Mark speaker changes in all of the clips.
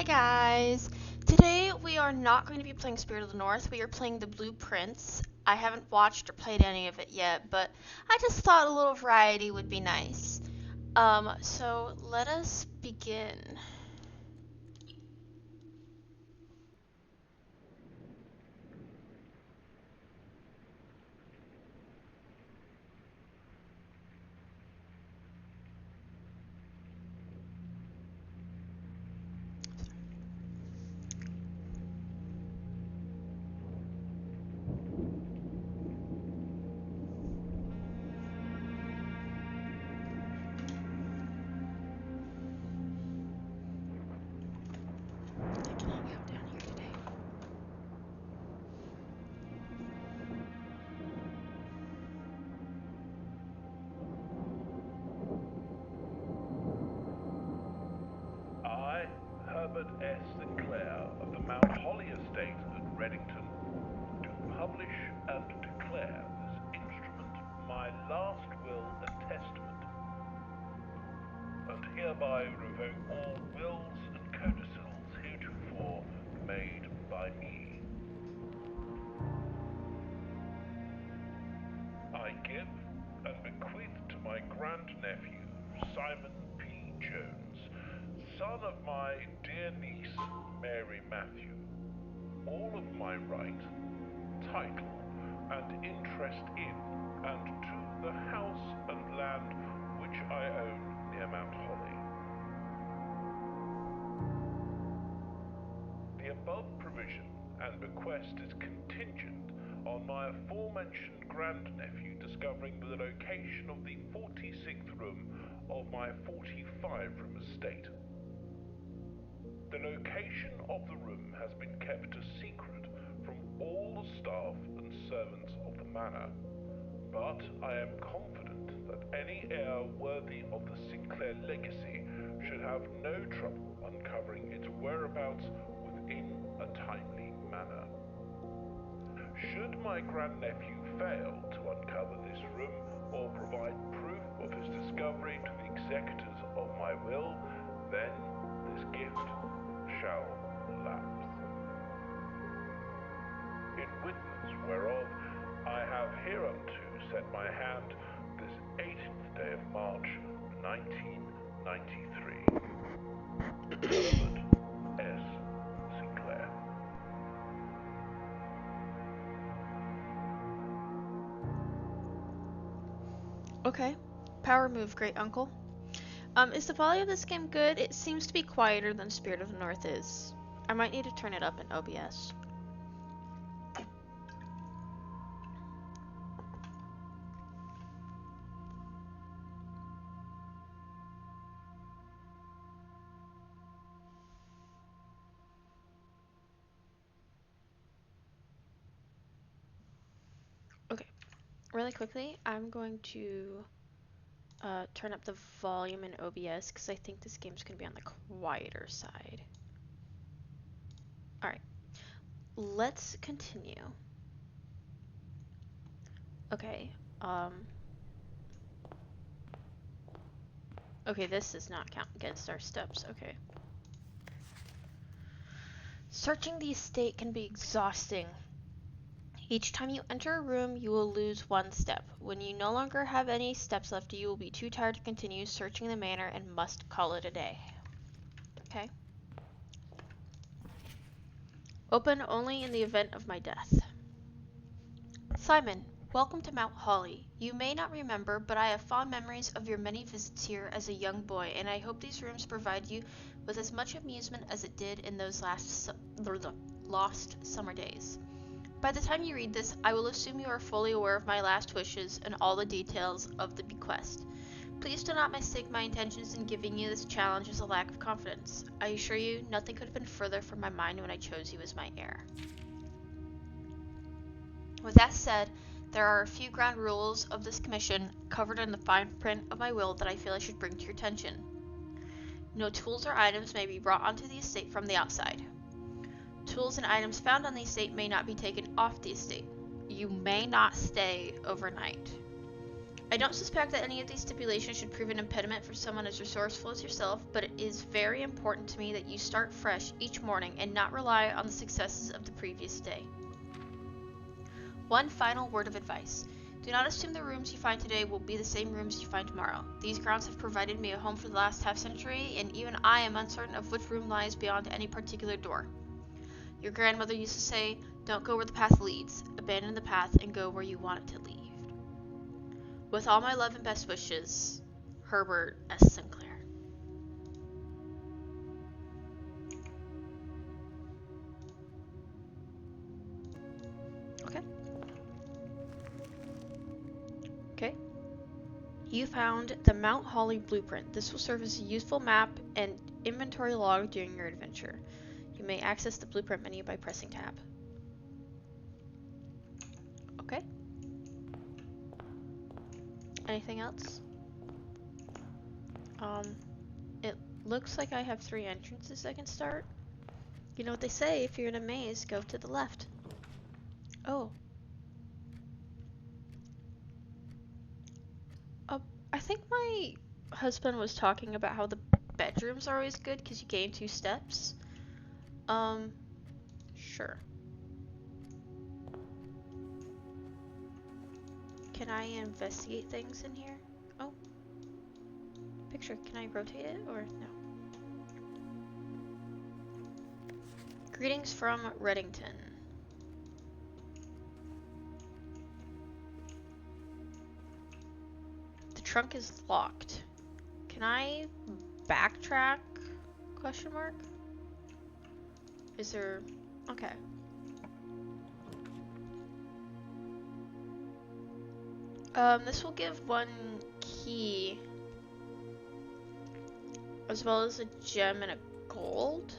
Speaker 1: Hi guys! Today we are not going to be playing Spirit of the North, we are playing the Blueprints. I haven't watched or played any of it yet, but I just thought a little variety would be nice. So let us begin. I can hang out down here today.
Speaker 2: I, Herbert S. Sinclair of the Mount Holly Estate at Reddington, do publish and declare this instrument my last will and testament, and hereby revoke all wills and codicils heretofore made by me. I give and bequeath to my grandnephew, Simon P. Jones, son of my dear niece, Mary Matthew, all of my right, title, and interest in and to the house and land which I own near Mount Holly. The above provision and bequest is contingent on my aforementioned grandnephew discovering the location of the 46th room of my 45-room estate. The location of the room has been kept a secret from all the staff and servants of the manor, but I am confident that any heir worthy of the Sinclair legacy should have no trouble uncovering its whereabouts within a timely manner. Should my grandnephew fail to uncover this room or provide proof of his discovery to the executors of my will, then this gift shall lapse. In witness whereof I have hereunto set my hand this 18th day of March, 1993. Herbert S. Sinclair.
Speaker 1: Okay. Power move, great uncle. Is the volume of this game good? It seems to be quieter than Spirit of the North is. I might need to turn it up in OBS. Okay, really quickly, I'm going to turn up the volume in OBS because I think this game's going to be on the quieter side. Alright, let's continue. Okay, okay, this does not count against our steps, okay. Searching the estate can be exhausting. Each time you enter a room, you will lose one step. When you no longer have any steps left, you will be too tired to continue searching the manor and must call it a day. Okay. Open only in the event of my death. Simon, welcome to Mount Holly. You may not remember, but I have fond memories of your many visits here as a young boy, and I hope these rooms provide you with as much amusement as it did in those lost summer days. By the time you read this, I will assume you are fully aware of my last wishes and all the details of the bequest. Please do not mistake my intentions in giving you this challenge as a lack of confidence. I assure you, nothing could have been further from my mind when I chose you as my heir. With that said, there are a few ground rules of this commission covered in the fine print of my will that I feel I should bring to your attention. No tools or items may be brought onto the estate from the outside. Tools and items found on the estate may not be taken off the estate. You may not stay overnight. I don't suspect that any of these stipulations should prove an impediment for someone as resourceful as yourself, but it is very important to me that you start fresh each morning and not rely on the successes of the previous day. One final word of advice. Do not assume the rooms you find today will be the same rooms you find tomorrow. These grounds have provided me a home for the last half-century, and even I am uncertain of which room lies beyond any particular door. Your grandmother used to say, "Don't go where the path leads. Abandon the path and go where you want it to lead." With all my love and best wishes, Herbert S. Sinclair. Okay. You found the Mount Holly blueprint. This will serve as a useful map and inventory log during your adventure. You may access the blueprint menu by pressing tab. Okay. Anything else? It looks like I have 3 entrances I can start. You know what they say, if you're in a maze, go to the left. Oh. I think my husband was talking about how the bedrooms are always good because you gain 2 steps. Sure. Can I investigate things in here? Oh. Picture, can I rotate it or no? Greetings from Reddington. The trunk is locked. Can I backtrack? Question mark? Is there... Okay. This will give 1 key, as well as a gem and a gold.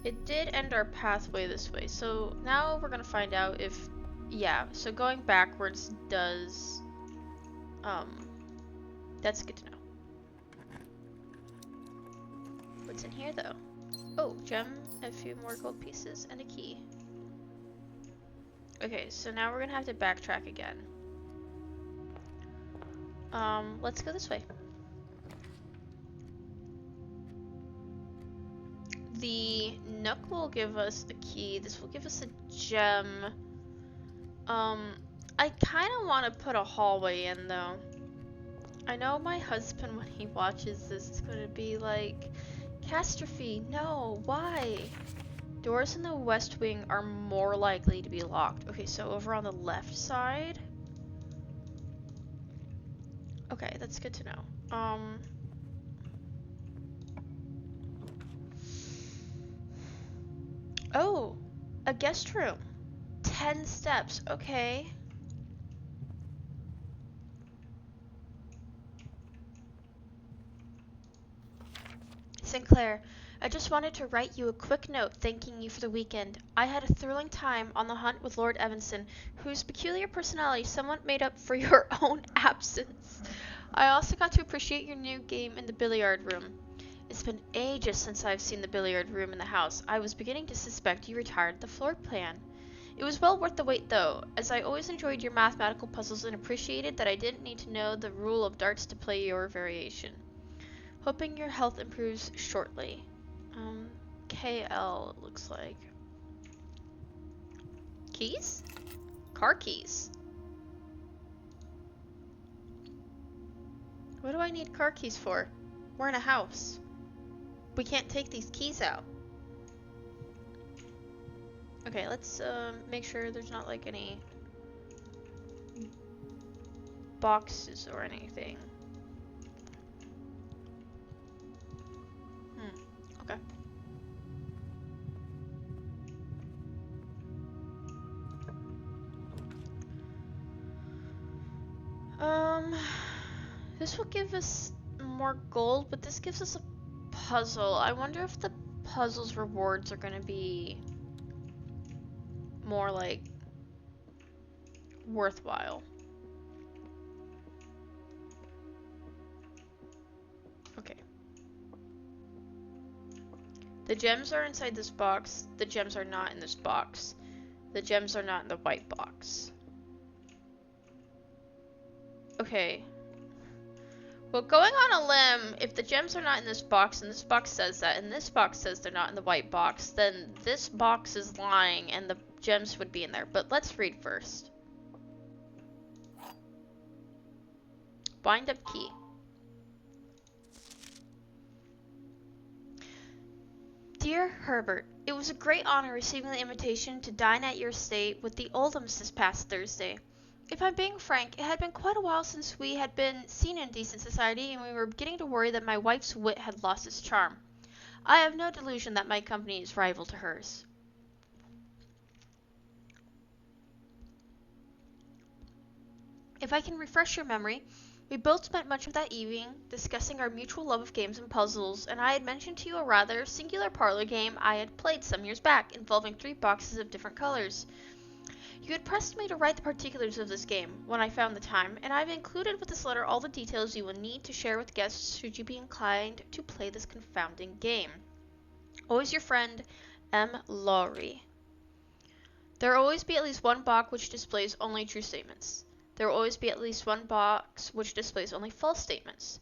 Speaker 1: It did end our pathway this way, so now we're gonna find out if, yeah, so going backwards does, that's good to know. What's in here though? Oh, gem, a few more gold pieces, and a key. Okay, so now we're gonna have to backtrack again. Let's go this way. The nook will give us a key. This will give us a gem. I kind of want to put a hallway in though. I know my husband, when he watches this, is going to be like, "Catastrophe, no, why?" Doors in the west wing are more likely to be locked. Okay, so over on the left side. Okay, that's good to know. Oh, a guest room. 10 steps, okay. Sinclair, I just wanted to write you a quick note thanking you for the weekend. I had a thrilling time on the hunt with Lord Evanson, whose peculiar personality somewhat made up for your own absence. I also got to appreciate your new game in the billiard room. It's been ages since I've seen the billiard room in the house. I was beginning to suspect you retired the floor plan. It was well worth the wait though, as I always enjoyed your mathematical puzzles and appreciated that I didn't need to know the rule of darts to play your variation. Hoping your health improves shortly. KL, it looks like. Keys? Car keys. What do I need car keys for? We're in a house. We can't take these keys out. Okay, let's make sure there's not like any boxes or anything. Okay. This will give us more gold, but this gives us a puzzle. I wonder if the puzzle's rewards are gonna be more like worthwhile. Okay. The gems are inside this box. The gems are not in this box. The gems are not in the white box. Okay. Well, going on a limb, if the gems are not in this box, and this box says that, and this box says they're not in the white box, then this box is lying, and the gems would be in there. But let's read first. Bind up key. Dear Herbert, it was a great honor receiving the invitation to dine at your estate with the Oldhams this past Thursday. If I'm being frank, it had been quite a while since we had been seen in decent society, and we were beginning to worry that my wife's wit had lost its charm. I have no delusion that my company is rival to hers. If I can refresh your memory, we both spent much of that evening discussing our mutual love of games and puzzles, and I had mentioned to you a rather singular parlor game I had played some years back, involving 3 boxes of different colors. You had pressed me to write the particulars of this game when I found the time, and I have included with this letter all the details you will need to share with guests should you be inclined to play this confounding game. Always your friend, M. Lowry. There will always be at least one box which displays only true statements. There will always be at least one box which displays only false statements.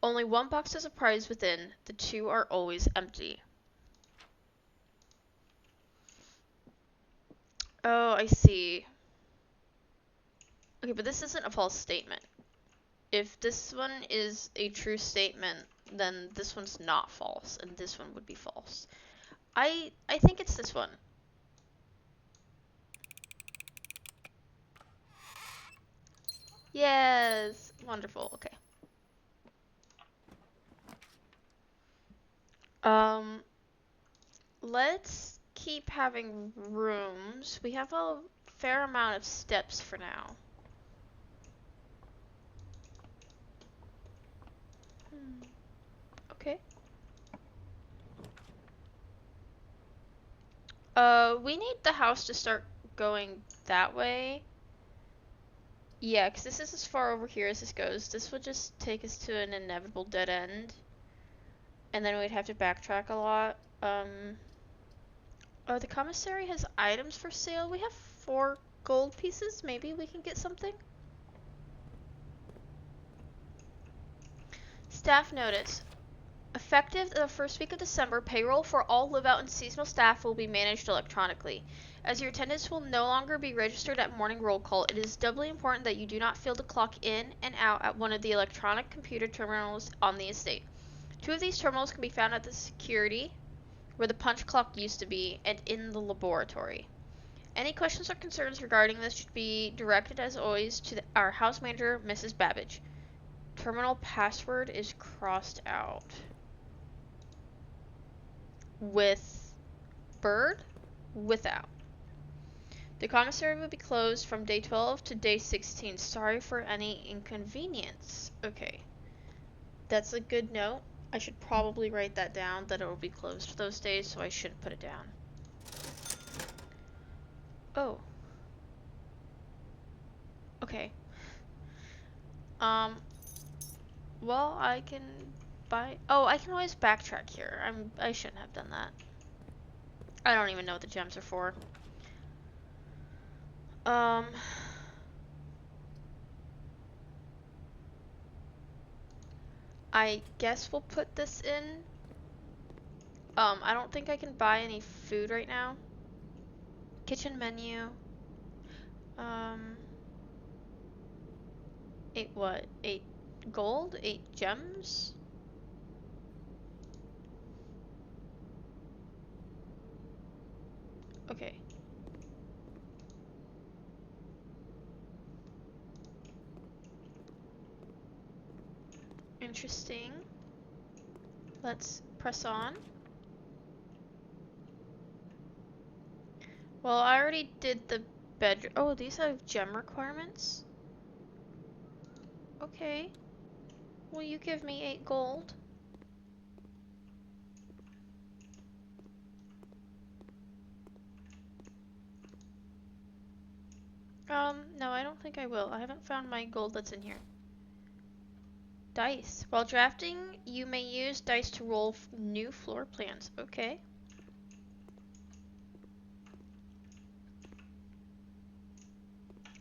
Speaker 1: Only one box has a prize within. The 2 are always empty. Oh, I see. Okay, but this isn't a false statement. If this one is a true statement, then this one's not false, and this one would be false. I think it's this one. Yes! Wonderful, okay. Let's keep having rooms. We have a fair amount of steps for now. Okay. We need the house to start going that way. Yeah, because this is as far over here as this goes. This would just take us to an inevitable dead end. And then we'd have to backtrack a lot. Oh, the commissary has items for sale. We have 4 gold pieces. Maybe we can get something. Staff notice. Effective the first week of December, payroll for all live-out and seasonal staff will be managed electronically. As your attendance will no longer be registered at morning roll call, it is doubly important that you do not fail to clock in and out at one of the electronic computer terminals on the estate. 2 of these terminals can be found at the security, where the punch clock used to be, and in the laboratory. Any questions or concerns regarding this should be directed, as always, to our house manager, Mrs. Babbage. Terminal password is crossed out. With bird? Without. The commissary will be closed from day 12 to day 16. Sorry for any inconvenience. Okay. That's a good note. I should probably write that down, that it will be closed those days, so I shouldn't put it down. Oh. Okay. Well, I can buy... Oh, I can always backtrack here. I shouldn't have done that. I don't even know what the gems are for. I guess we'll put this in. I don't think I can buy any food right now. Kitchen menu. 8 what? 8 gold? 8 gems? Okay. Interesting. Let's press on. Well, I already did the bedroom. Oh, these have gem requirements? Okay. Will you give me 8 gold? No, I don't think I will. I haven't found my gold that's in here. Dice. While drafting, you may use dice to roll new floor plans. Okay.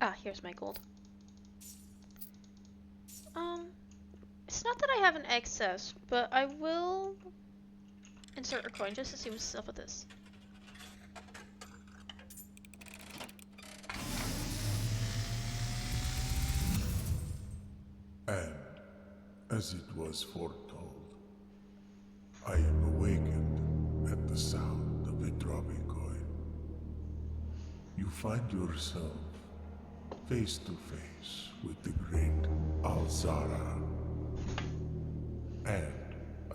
Speaker 1: Ah, here's my gold. It's not that I have an excess, but I will insert a coin just to see what's up with this.
Speaker 3: And, as it was foretold, I am awakened at the sound of a dropping coin. You find yourself face to face with the great Alzara. And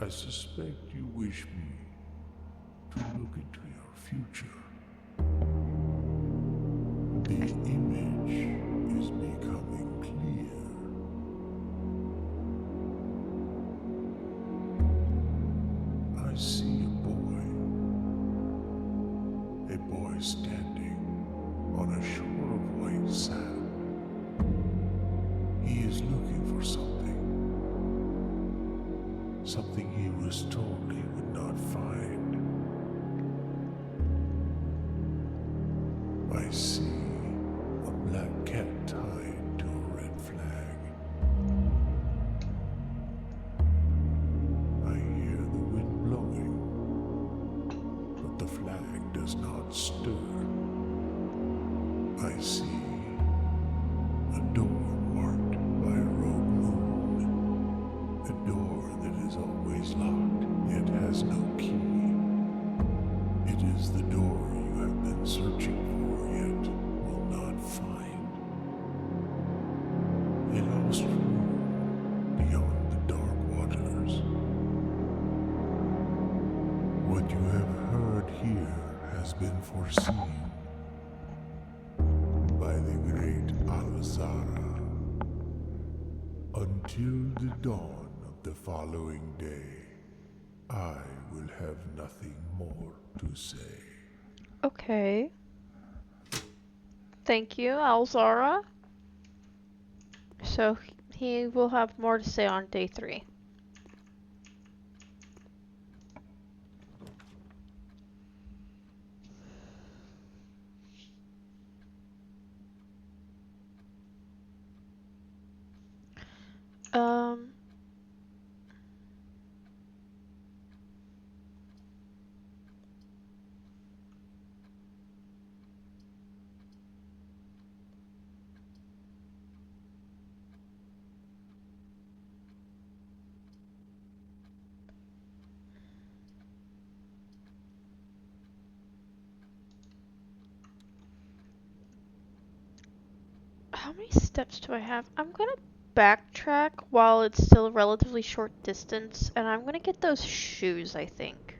Speaker 3: I suspect you wish me to look into your future. The image is becoming clear. I see a boy standing on a shore of white sand. He is looking for something he was told he would not find. I see a black cat tied to a red flag. I hear the wind blowing, but the flag does not stir. I see a door marked by a rogue moon. A door that is always locked, yet has no key. It is the door you have been searching for, yet will not find. A lost room beyond the dark waters. What you have heard here has been foreseen by the great Alzara. Until the dawn of the following day, I will have nothing more to say.
Speaker 1: Okay. Thank you, Alzara. So he will have more to say on day 3. How many steps do I have? I'm gonna backtrack while it's still a relatively short distance, and I'm gonna get those shoes, I think.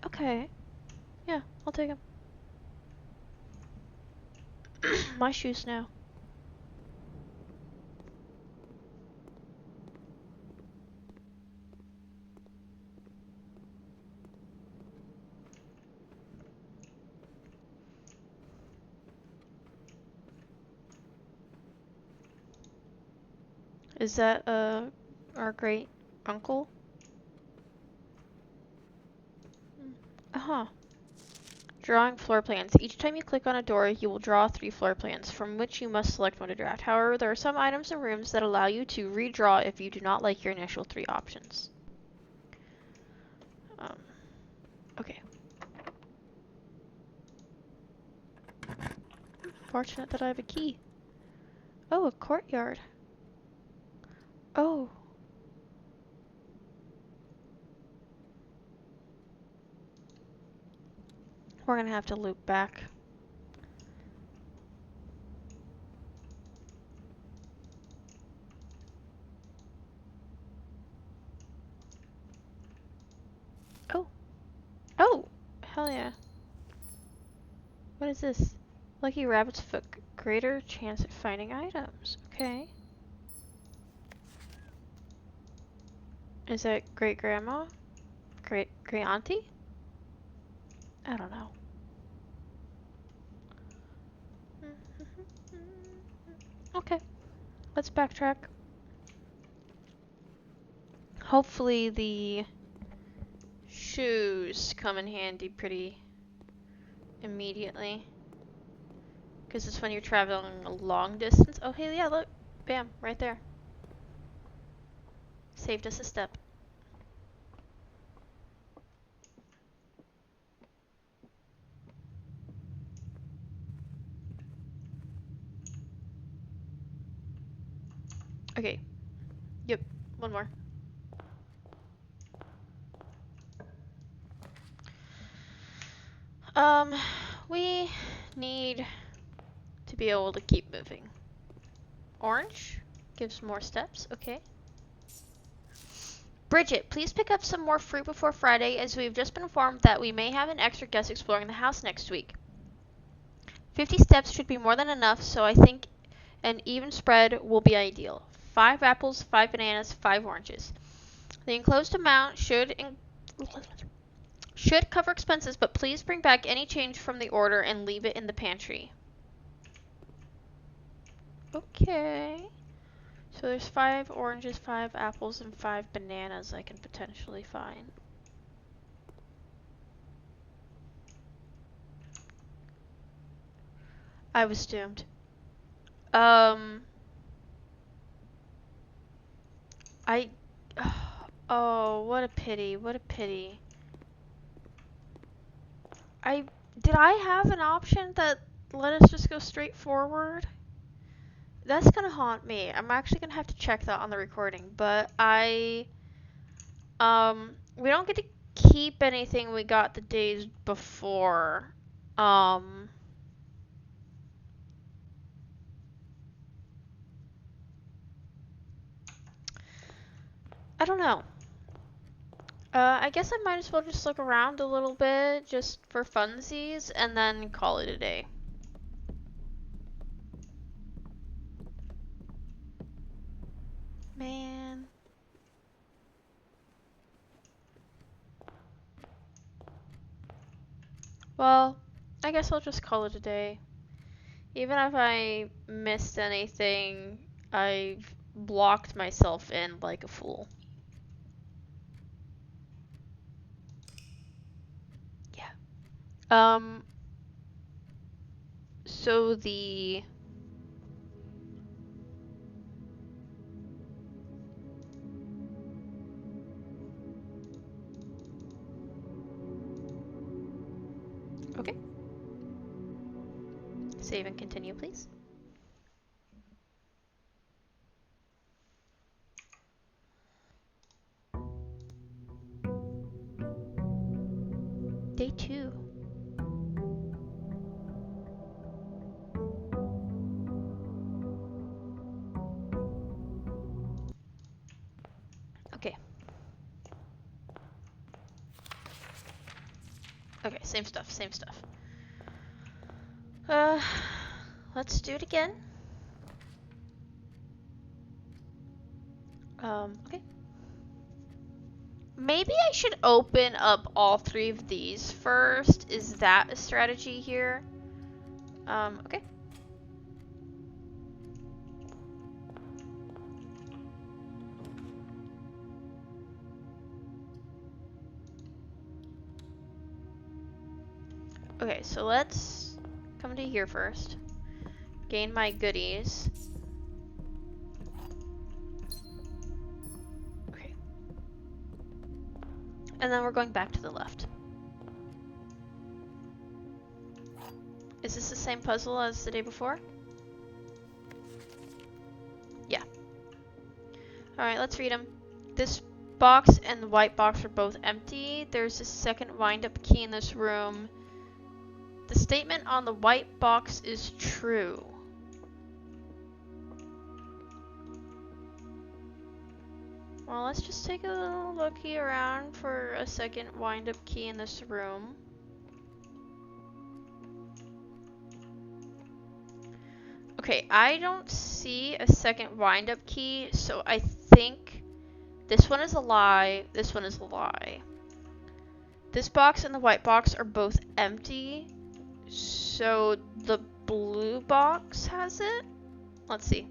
Speaker 1: Okay. Yeah, I'll take them. My shoes now. Is that, our great uncle? Uh-huh. Drawing floor plans. Each time you click on a door, you will draw 3 floor plans, from which you must select one to draft. However, there are some items and rooms that allow you to redraw if you do not like your initial 3 options. Okay. Fortunate that I have a key. Oh, a courtyard. Oh. We're gonna have to loop back. Oh. Oh! Hell yeah. What is this? Lucky Rabbit's Foot. Greater chance at finding items. Okay. Is that great grandma? Great auntie? I don't know. Okay. let's backtrack. Hopefully the shoes come in handy pretty immediately. Because it's when you're traveling a long distance. Oh, hey, yeah, look. Bam, right there. Saved us a step. Okay. Yep, one more. We need to be able to keep moving. Orange gives more steps, okay. Bridget, please pick up some more fruit before Friday, as we've just been informed that we may have an extra guest exploring the house next week. 50 steps should be more than enough, so I think an even spread will be ideal. 5 apples, 5 bananas, 5 oranges. The enclosed amount should cover expenses, but please bring back any change from the order and leave it in the pantry. Okay. So there's 5 oranges, 5 apples, and 5 bananas I can potentially find. I was doomed. Oh, what a pity, what a pity. Did I have an option that let us just go straight forward? That's gonna haunt me. I'm actually gonna have to check that on the recording, but we don't get to keep anything we got the days before. I don't know. I guess I might as well just look around a little bit, just for funsies, and then call it a day. Man. Well, I guess I'll just call it a day. Even if I missed anything, I've blocked myself in like a fool. Yeah. So the... Okay. Save and continue, please. Day 2. Okay. Okay, same stuff, same stuff. Let's do it again. Okay. Maybe I should open up all 3 of these first. Is that a strategy here? Okay. Okay, so let's come to here first. Gain my goodies. Okay. And then we're going back to the left. Is this the same puzzle as the day before? Yeah. Alright, let's read them. This box and the white box are both empty. There's a second wind-up key in this room. The statement on the white box is true. Well, let's just take a little looky around for a second wind-up key in this room. Okay, I don't see a second wind-up key, so I think this one is a lie, this one is a lie. This box and the white box are both empty, so the blue box has it? Let's see.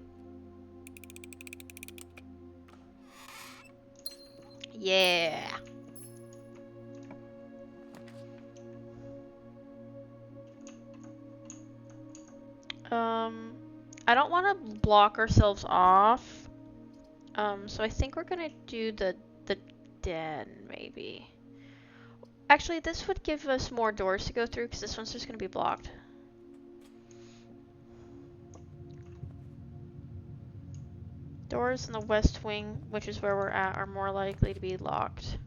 Speaker 1: Yeah. I don't want to block ourselves off. So I think we're gonna do the den, maybe. Actually, this would give us more doors to go through because this one's just gonna be blocked. Doors in the west wing, which is where we're at, are more likely to be locked.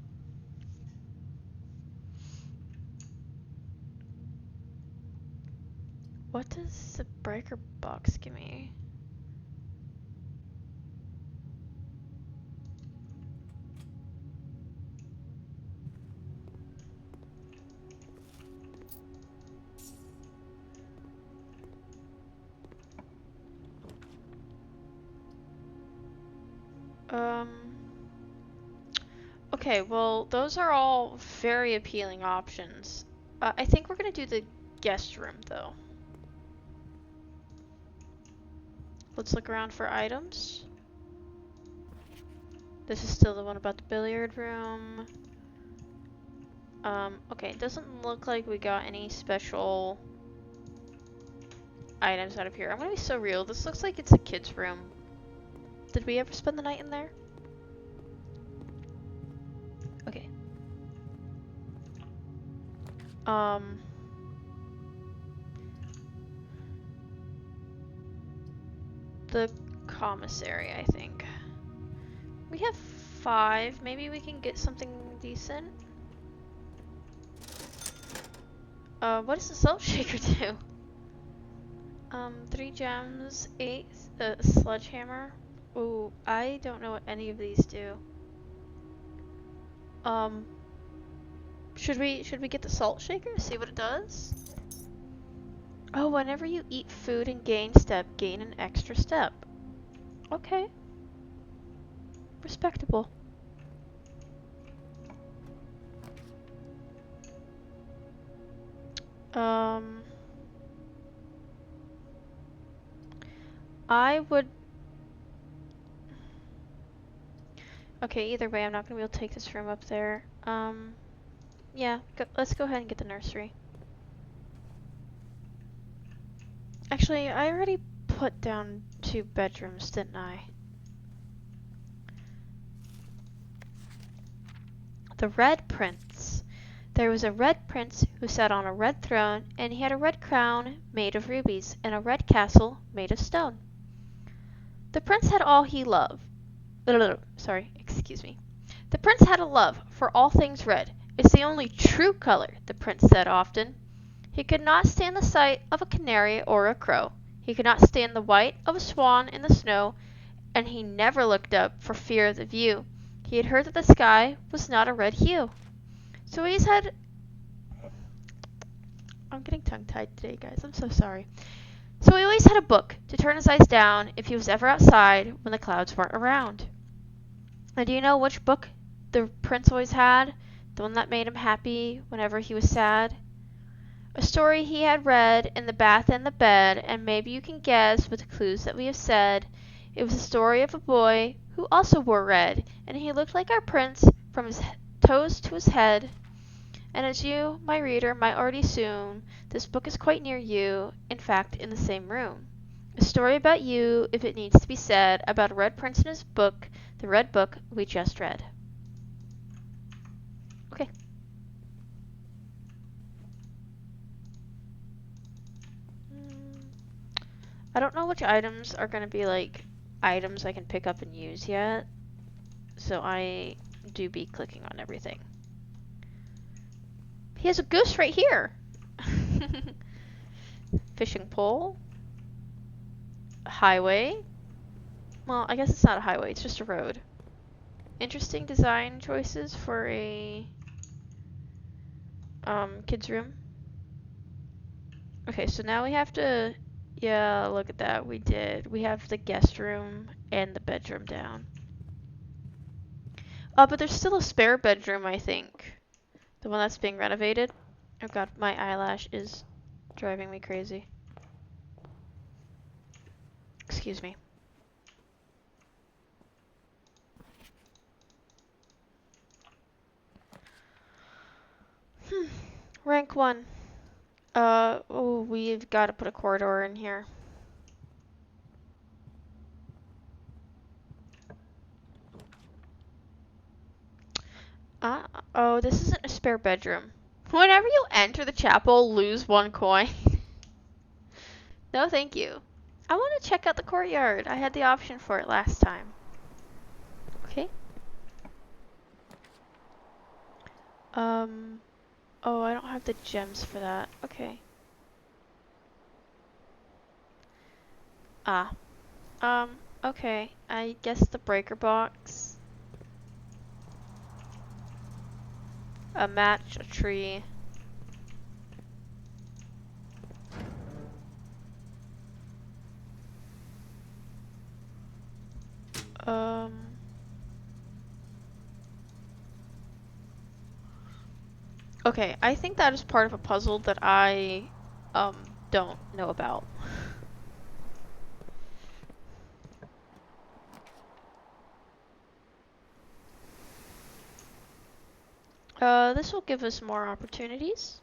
Speaker 1: What does the breaker box give me? Okay, well, those are all very appealing options. I think we're gonna do the guest room, though. Let's look around for items. This is still the one about the billiard room. Okay, it doesn't look like we got any special items out of here. I'm gonna be so real. This looks like it's a kid's room. Did we ever spend the night in there? Okay. The commissary, I think. We have 5. Maybe we can get something decent. What does the salt shaker do? 3 gems, 8 sledgehammer. Ooh, I don't know what any of these do. Should we get the salt shaker? See what it does? Oh, whenever you eat food and gain step, gain an extra step. Okay. Respectable. I would... Okay, either way, I'm not gonna be able to take this room up there. Yeah, let's go ahead and get the nursery. Actually, I already put down 2 bedrooms, didn't I? The Red Prince. There was a red prince who sat on a red throne, and he had a red crown made of rubies, and a red castle made of stone. The prince had all he loved. Sorry, excuse me. The prince had a love for all things red. It's the only true color, the prince said often. He could not stand the sight of a canary or a crow. He could not stand the white of a swan in the snow, and he never looked up for fear of the view. He had heard that the sky was not a red hue. So he's had... I'm getting tongue-tied today, guys. I'm so sorry. So he always had a book to turn his eyes down if he was ever outside when the clouds weren't around. And do you know which book the prince always had? The one that made him happy whenever he was sad? A story he had read in the bath and the bed, and maybe you can guess with the clues that we have said. It was the story of a boy who also wore red, and he looked like our prince from his toes to his head. And as you, my reader, might already assume, this book is quite near you, in fact, in the same room. A story about you, if it needs to be said, about a red prince in his book, the red book we just read. Okay. I don't know which items are going to be, like, items I can pick up and use yet, so I do be clicking on everything. He has a goose right here! Fishing pole. Highway. Well, I guess it's not a highway, it's just a road. Interesting design choices for a kids room. Okay, so now we have to... Yeah, look at that, we did. We have the guest room and the bedroom down. But there's still a spare bedroom, I think. The one that's being renovated. Oh god, my eyelash is driving me crazy. Excuse me. Rank 1. Oh, we've got to put a corridor in here. Oh, this isn't a spare bedroom. Whenever you enter the chapel, lose 1 coin. No, thank you. I want to check out the courtyard. I had the option for it last time. Okay. Oh, I don't have the gems for that. Okay. Ah. Okay. I guess the breaker box. A match, a tree. Okay, I think that is part of a puzzle that I, don't know about. This will give us more opportunities.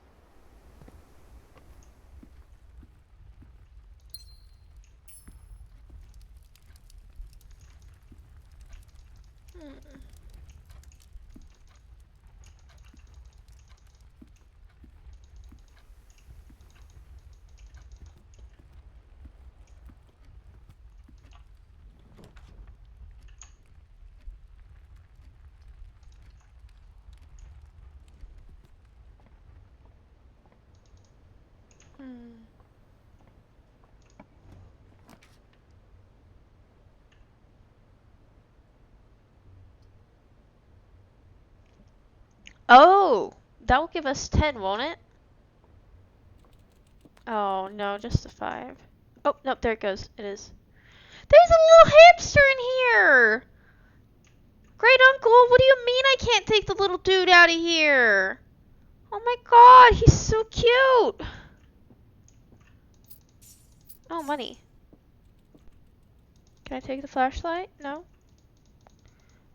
Speaker 1: Oh, that will give us 10, won't it? Oh, no, just a 5. Oh, nope, there it goes. It is. There's a little hamster in here! Great uncle, what do you mean I can't take the little dude out of here? Oh my god, he's so cute! Oh, money. Can I take the flashlight? No?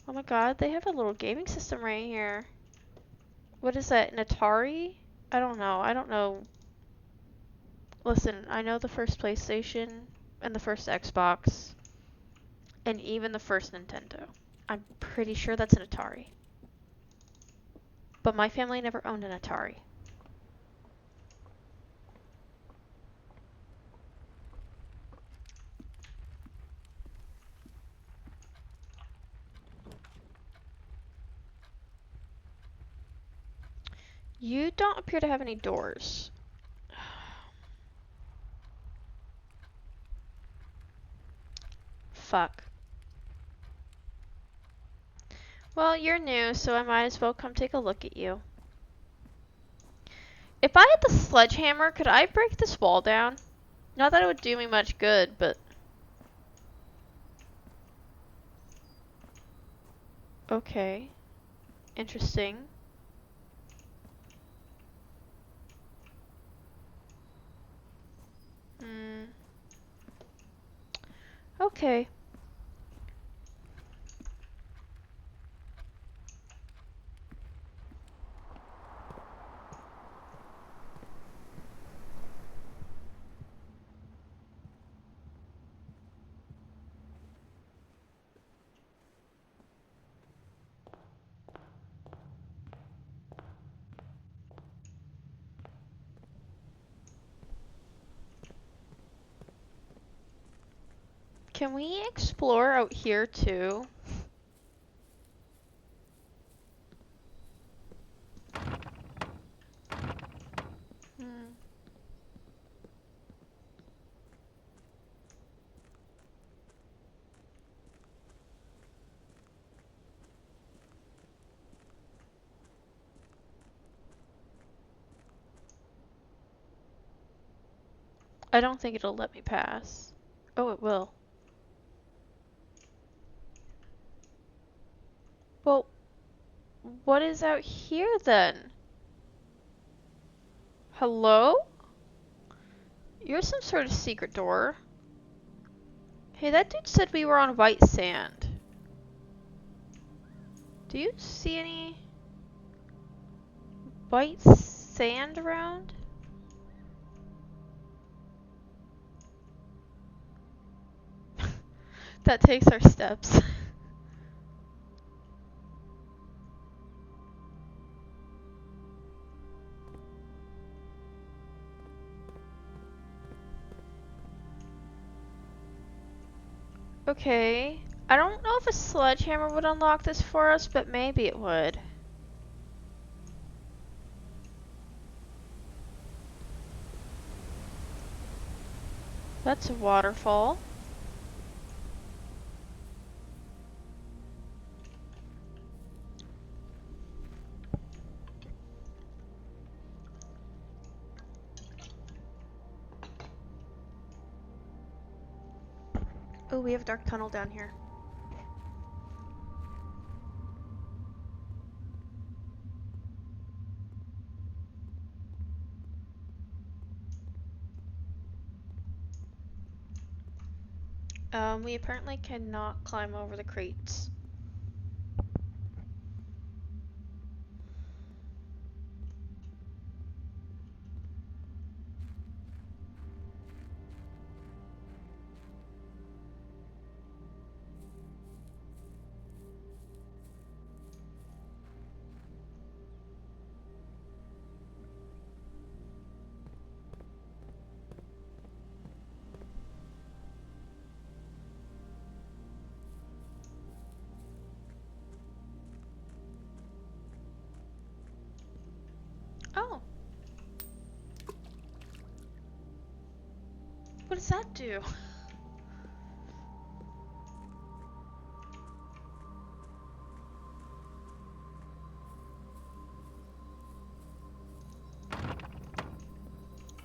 Speaker 1: Oh my god, they have a little gaming system right here. What is that, an Atari? I don't know. Listen, I know the first PlayStation, and the first Xbox, and even the first Nintendo. I'm pretty sure that's an Atari. But my family never owned an Atari. You don't appear to have any doors. Fuck. Well, you're new, so I might as well come take a look at you. If I had the sledgehammer, could I break this wall down? Not that it would do me much good, but... Okay. Interesting. Okay. Can we explore out here too? I don't think it'll let me pass. Oh, it will. Well, what is out here then? Hello? You're some sort of secret door. Hey, that dude said we were on white sand. Do you see any white sand? sand around? That takes our steps. Okay. I don't know if a sledgehammer would unlock this for us, but maybe it would. That's a waterfall. Oh, we have a dark tunnel down here. We apparently cannot climb over the crates. Oh. What does that do?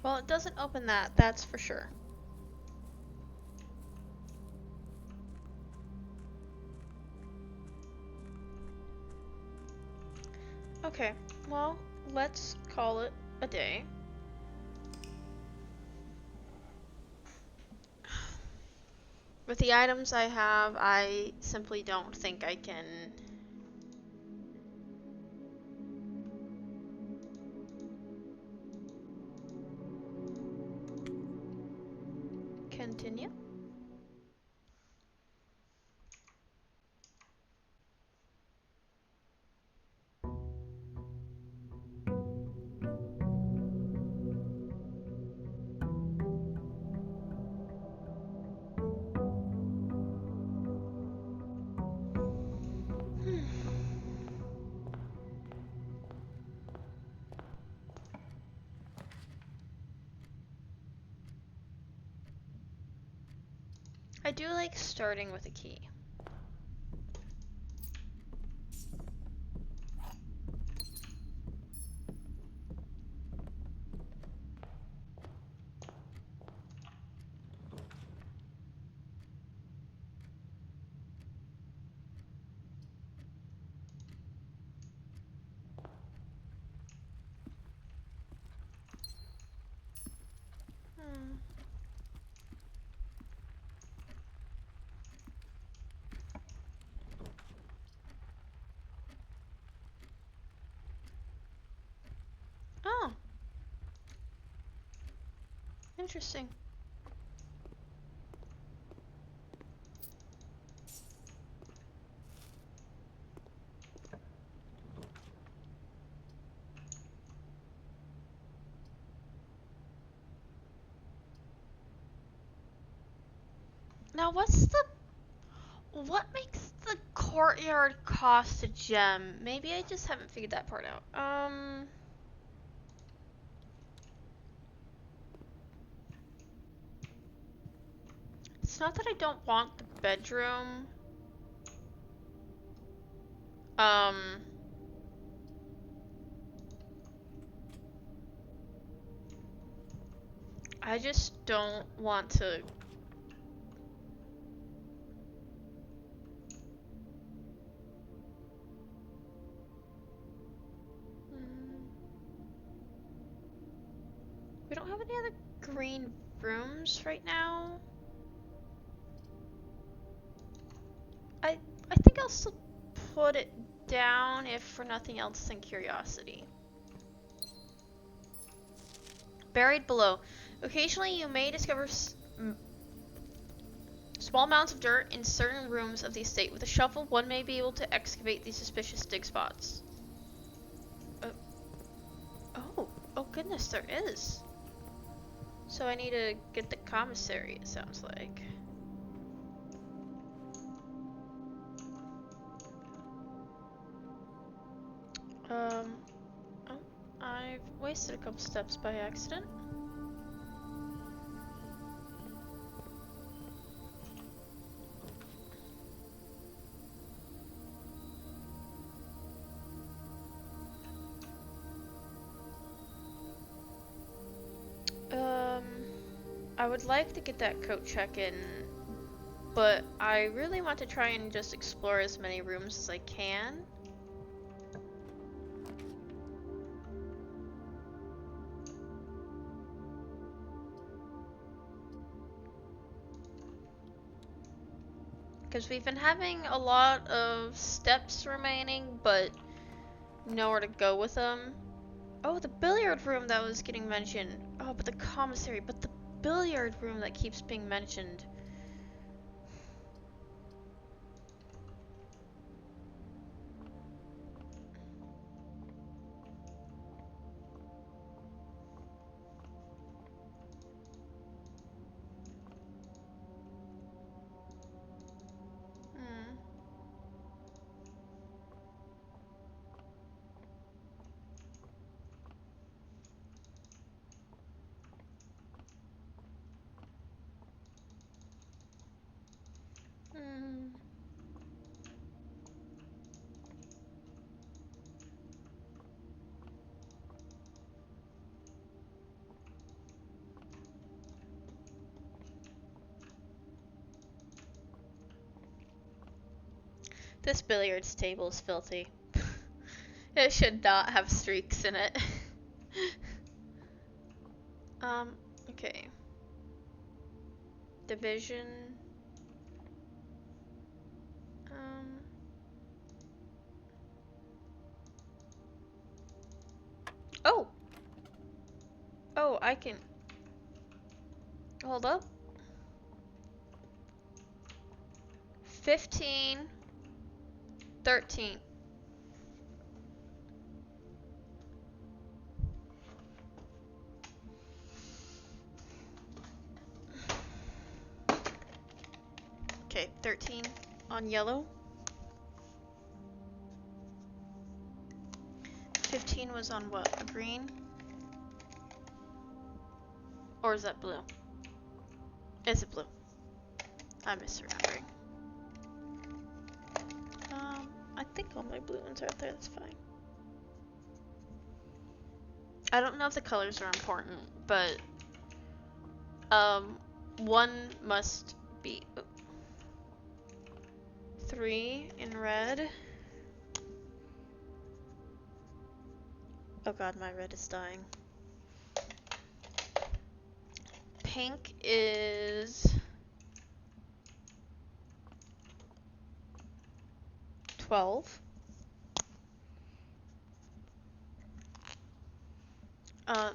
Speaker 1: Well, it doesn't open that, that's for sure. Okay, well, let's call it a day. With the items I have, I simply don't think I can continue. I do like starting with a key. Oh. Interesting. Now what makes the courtyard cost a gem? Maybe I just haven't figured that part out. It's not that I don't want the bedroom. I just don't want to. We don't have any other green rooms right now. I think I'll still put it down if for nothing else than curiosity. Buried below. Occasionally you may discover small mounds of dirt in certain rooms of the estate. With a shovel, one may be able to excavate these suspicious dig spots. Oh goodness, there is. So I need to get the commissary, it sounds like. Oh, I've wasted a couple steps by accident. I would like to get that coat check in, but I really want to try and just explore as many rooms as I can. Because we've been having a lot of steps remaining, but nowhere to go with them. Oh, the billiard room that was getting mentioned. Oh, but the commissary, but the billiard room that keeps being mentioned. This billiards table is filthy. It should not have streaks in it. Okay. Division. Oh! Oh, I can... Hold up. 15. 13. Okay, 13 on yellow. 15 was on what? A green? Or is that blue? Is it blue? I'm misremembering. I think all my blue ones are out there, that's fine. I don't know if the colors are important, but one must be 3 in red. Oh god, my red is dying. Pink is 12.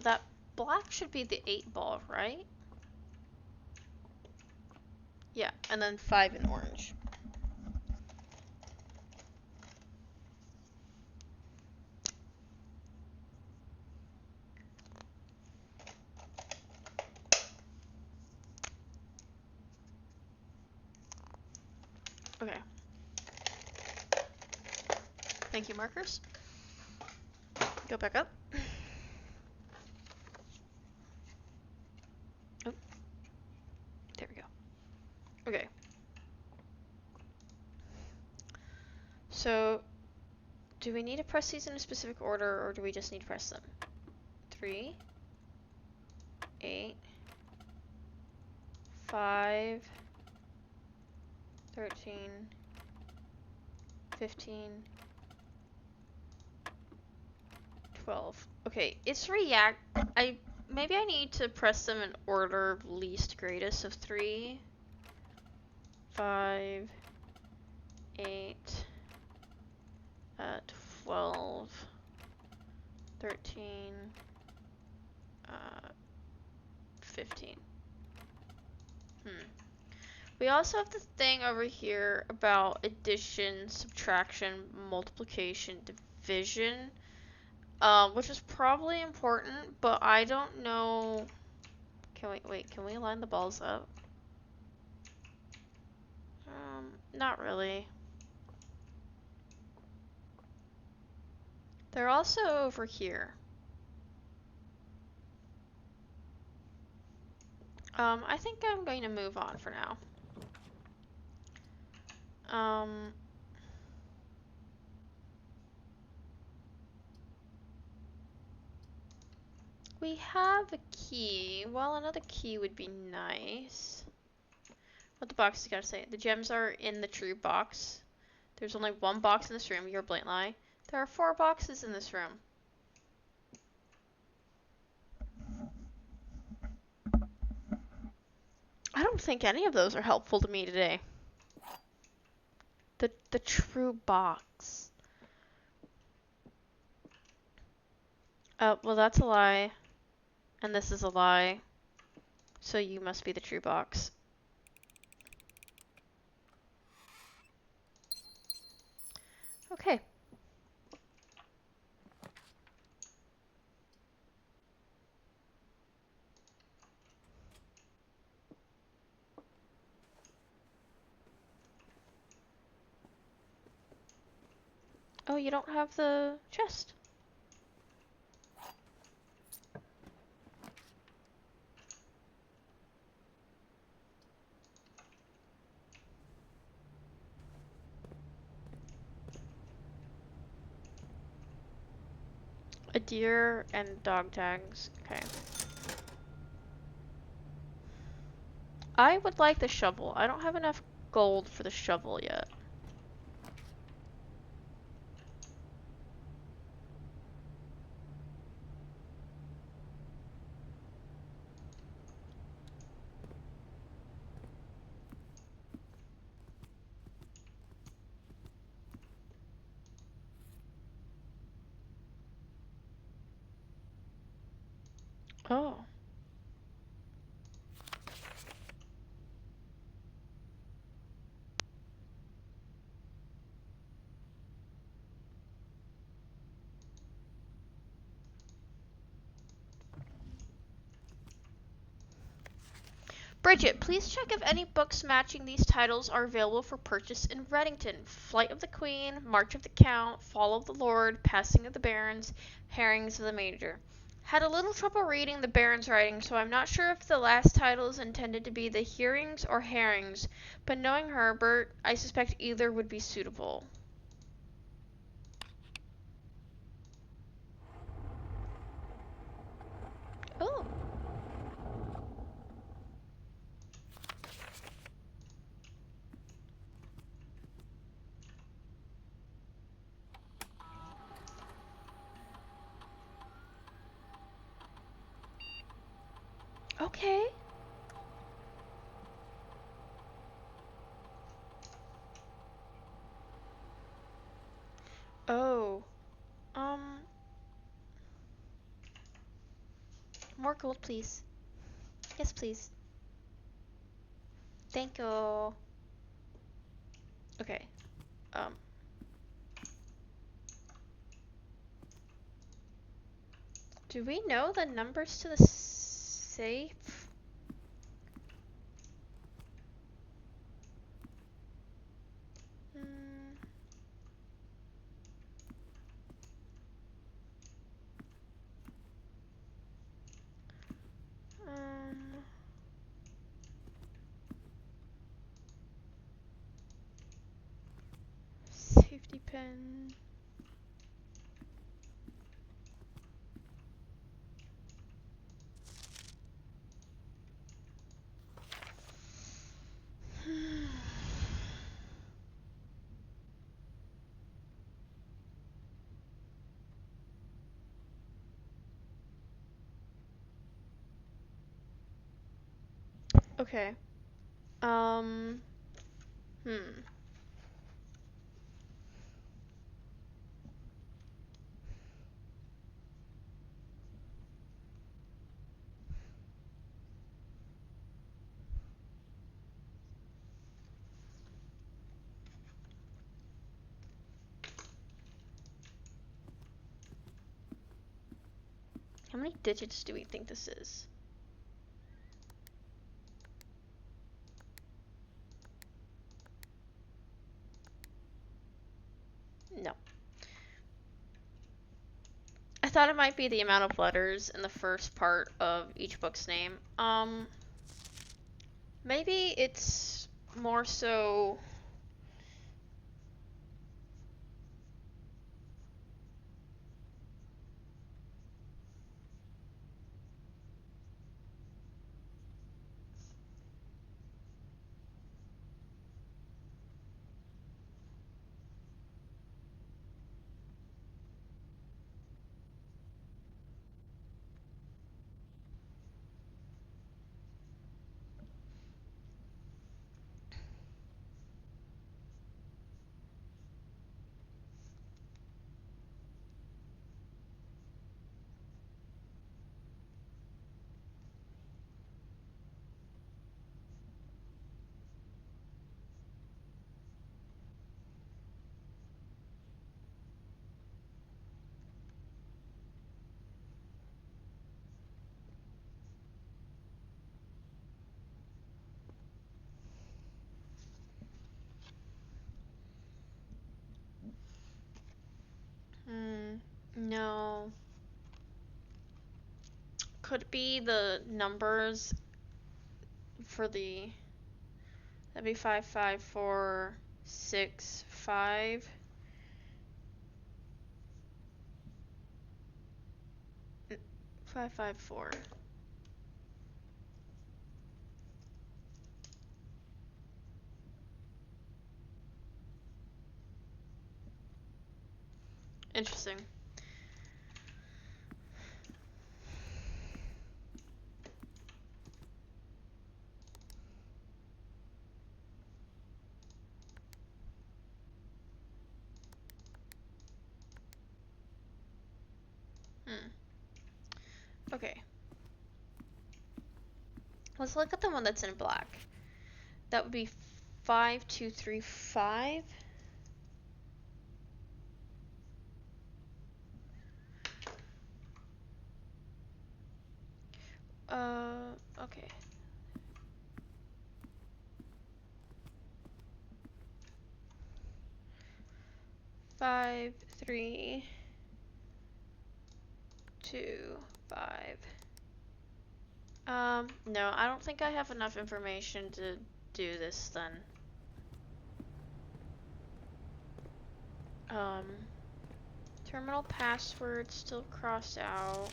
Speaker 1: That black should be the 8 ball, right? Yeah, and then 5 in orange. Okay. Thank you, markers. Go back up. Oh. There we go. Okay. So, do we need to press these in a specific order, or do we just need to press them? 3, 8, 5, 13, 15, 12. Okay, it's maybe I need to press them in order of least greatest of 3, 5, 8, 12, 13, 15. We also have this thing over here about addition, subtraction, multiplication, division, which is probably important, but I don't know. Can we line the balls up? Not really. They're also over here. I think I'm going to move on for now. We have a key. Well, another key would be nice. What the box has got to say? The gems are in the true box. There's only one box in this room. You're a blatant lie. There are 4 boxes in this room. I don't think any of those are helpful to me today. The true box. Well, that's a lie. And this is a lie. So you must be the true box. Okay. Oh, you don't have the chest. A deer and dog tags. Okay. I would like the shovel. I don't have enough gold for the shovel yet. Oh. Bridget, please check if any books matching these titles are available for purchase in Reddington. Flight of the Queen, March of the Count, Fall of the Lord, Passing of the Barons, Herrings of the Major. Had a little trouble reading the Baron's writing, so I'm not sure if the last title is intended to be the Hearings or Herrings, but knowing Herbert, I suspect either would be suitable. Oh. Okay. Oh. More gold, please. Yes, please. Thank you. Okay. Do we know the numbers to the safe? Mm. 50 pen. Okay. many digits do we think this is? No. I thought it might be the amount of letters in the first part of each book's name. Maybe it's more so... no. Could be the numbers for the... That'd be 5, 5, 4, 6, 5. N- 5, 5, 4. Interesting. Okay. Let's look at the one that's in black. That would be 5, 2, 3, 5. Okay. Five, 3, 2, 5. No, I don't think I have enough information to do this then. Terminal password still crossed out.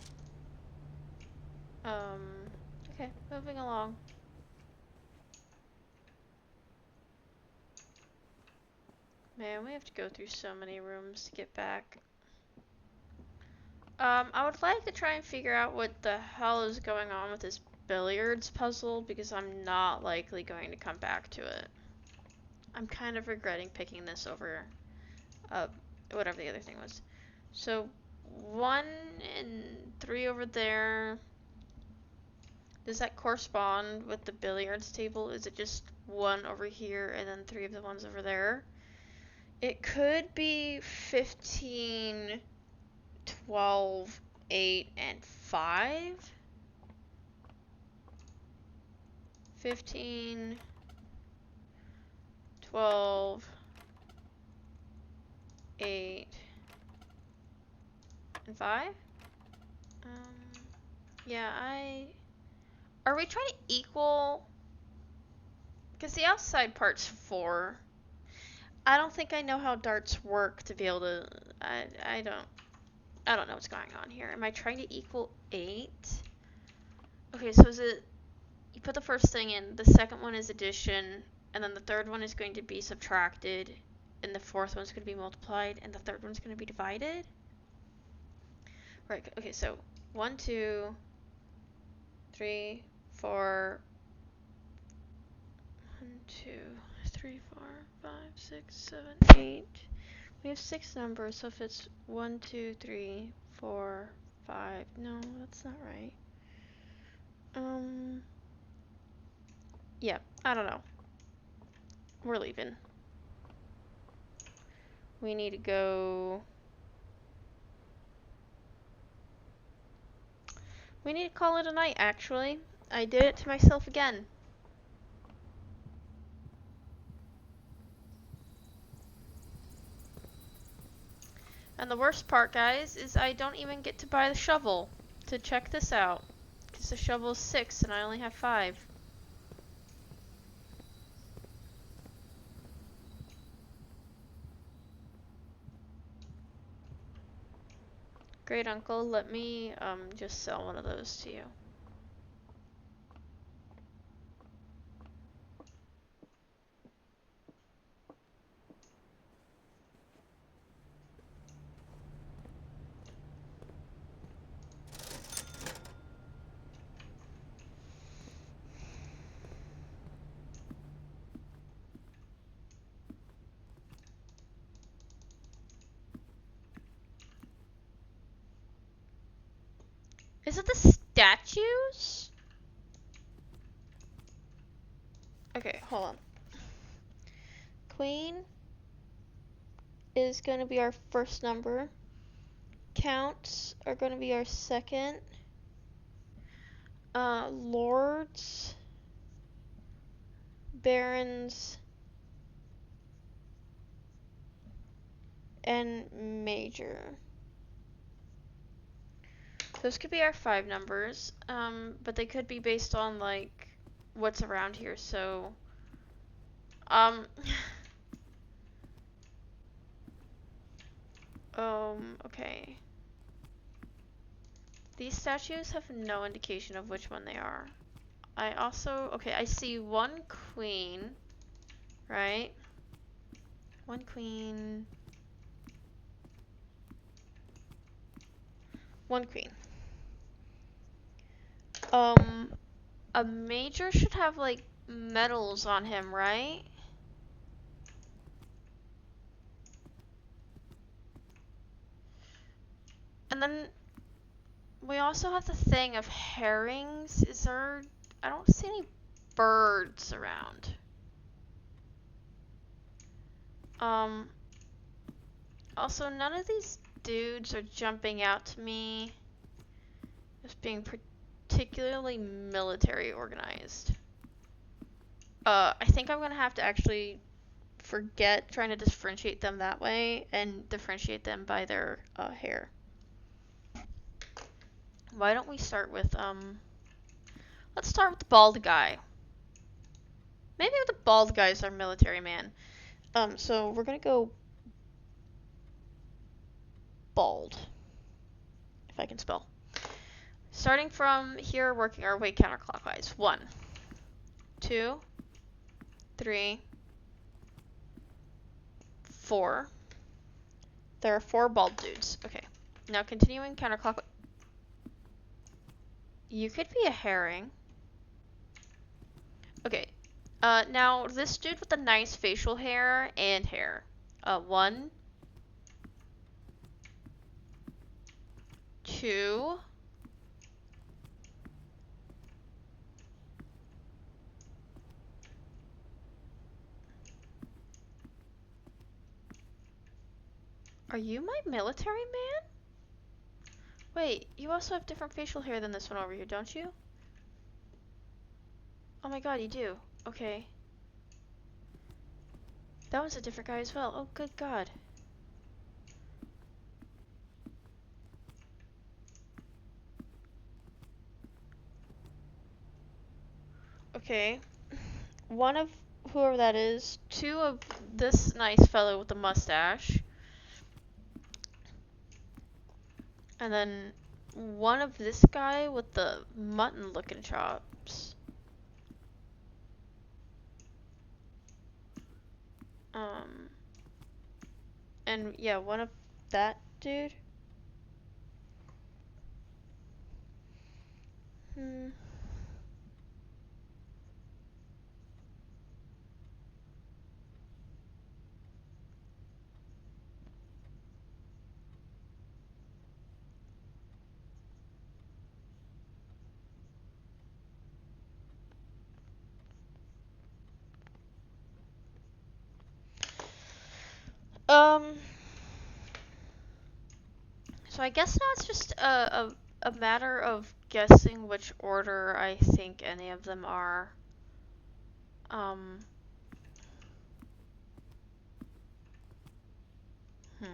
Speaker 1: Okay, moving along. Man, we have to go through so many rooms to get back. I would like to try and figure out what the hell is going on with this billiards puzzle, because I'm not likely going to come back to it. I'm kind of regretting picking this over, whatever the other thing was. So, 1 and 3 over there. Does that correspond with the billiards table? Is it just 1 over here and then 3 of the ones over there? It could be 15, 12, 8, and 5. 15, 12, 8, and 5? Yeah, Are we trying to equal... Because the outside part's 4. I don't think I know how darts work to be able to... I don't know what's going on here. Am I trying to equal 8? Okay, so is it... You put the first thing in, the second one is addition, and then the third one is going to be subtracted, and the fourth one's going to be multiplied, and the third one's going to be divided? Right, okay, so 1, 2, 3, 4... 1, 2, 3, 4, 5, 6, 7, 8. We have 6 numbers, so if it's 1, 2, 3, 4, 5. No, that's not right. Yeah, I don't know. We're leaving. We need to go... We need to call it a night, actually. I did it to myself again. And the worst part, guys, is I don't even get to buy the shovel to check this out. Because the shovel is 6 and I only have 5. Great uncle, let me just sell one of those to you. Is it the statues? Okay, hold on. Queen is going to be our first number. Counts are going to be our second. Lords, barons, and major. Those could be our 5 numbers, but they could be based on, like, what's around here, so, okay. These statues have no indication of which one they are. I also, okay, I see 1 queen, right? 1 queen. 1 queen. A major should have, like, medals on him, right? And then we also have the thing of herrings. Is there... I don't see any birds around. Also, none of these dudes are jumping out to me as being particularly military organized. I think I'm gonna have to actually forget trying to differentiate them that way and differentiate them by their hair. Why don't we start with, let's start with the bald guy. Maybe the bald guy is our military man. So we're gonna go bald, if I can spell. Starting from here, working our way counterclockwise. 1, 2, 3, 4. There are 4 bald dudes. Okay. Now continuing counterclockwise. You could be a herring. Okay. Now this dude with the nice facial hair and hair. 1, 2. Are you my military man? Wait, you also have different facial hair than this one over here, don't you? Oh my god, you do. Okay. That one's a different guy as well. Oh, good god. Okay. 1 of whoever that is. 2 of this nice fellow with the mustache. And then 1 of this guy with the mutton looking chops. And yeah, 1 of that dude. So I guess now it's just a matter of guessing which order I think any of them are. Hmm. Hmm.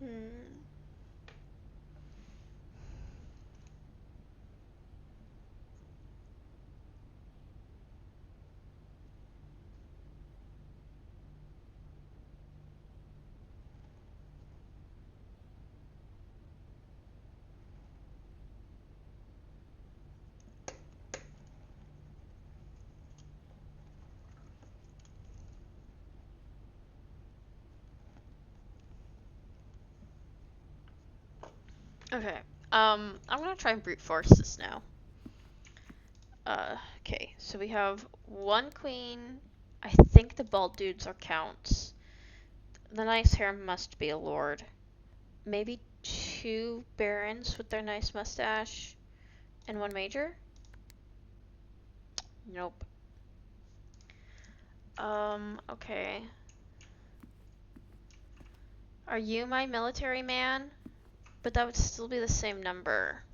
Speaker 1: Hmm. Okay. I'm gonna try and brute force this now. Okay, so we have one queen. I think the bald dudes are counts. The nice hair must be a lord. Maybe two barons with their nice mustache and one major? Nope. Okay. Are you my military man? But that would still be the same number.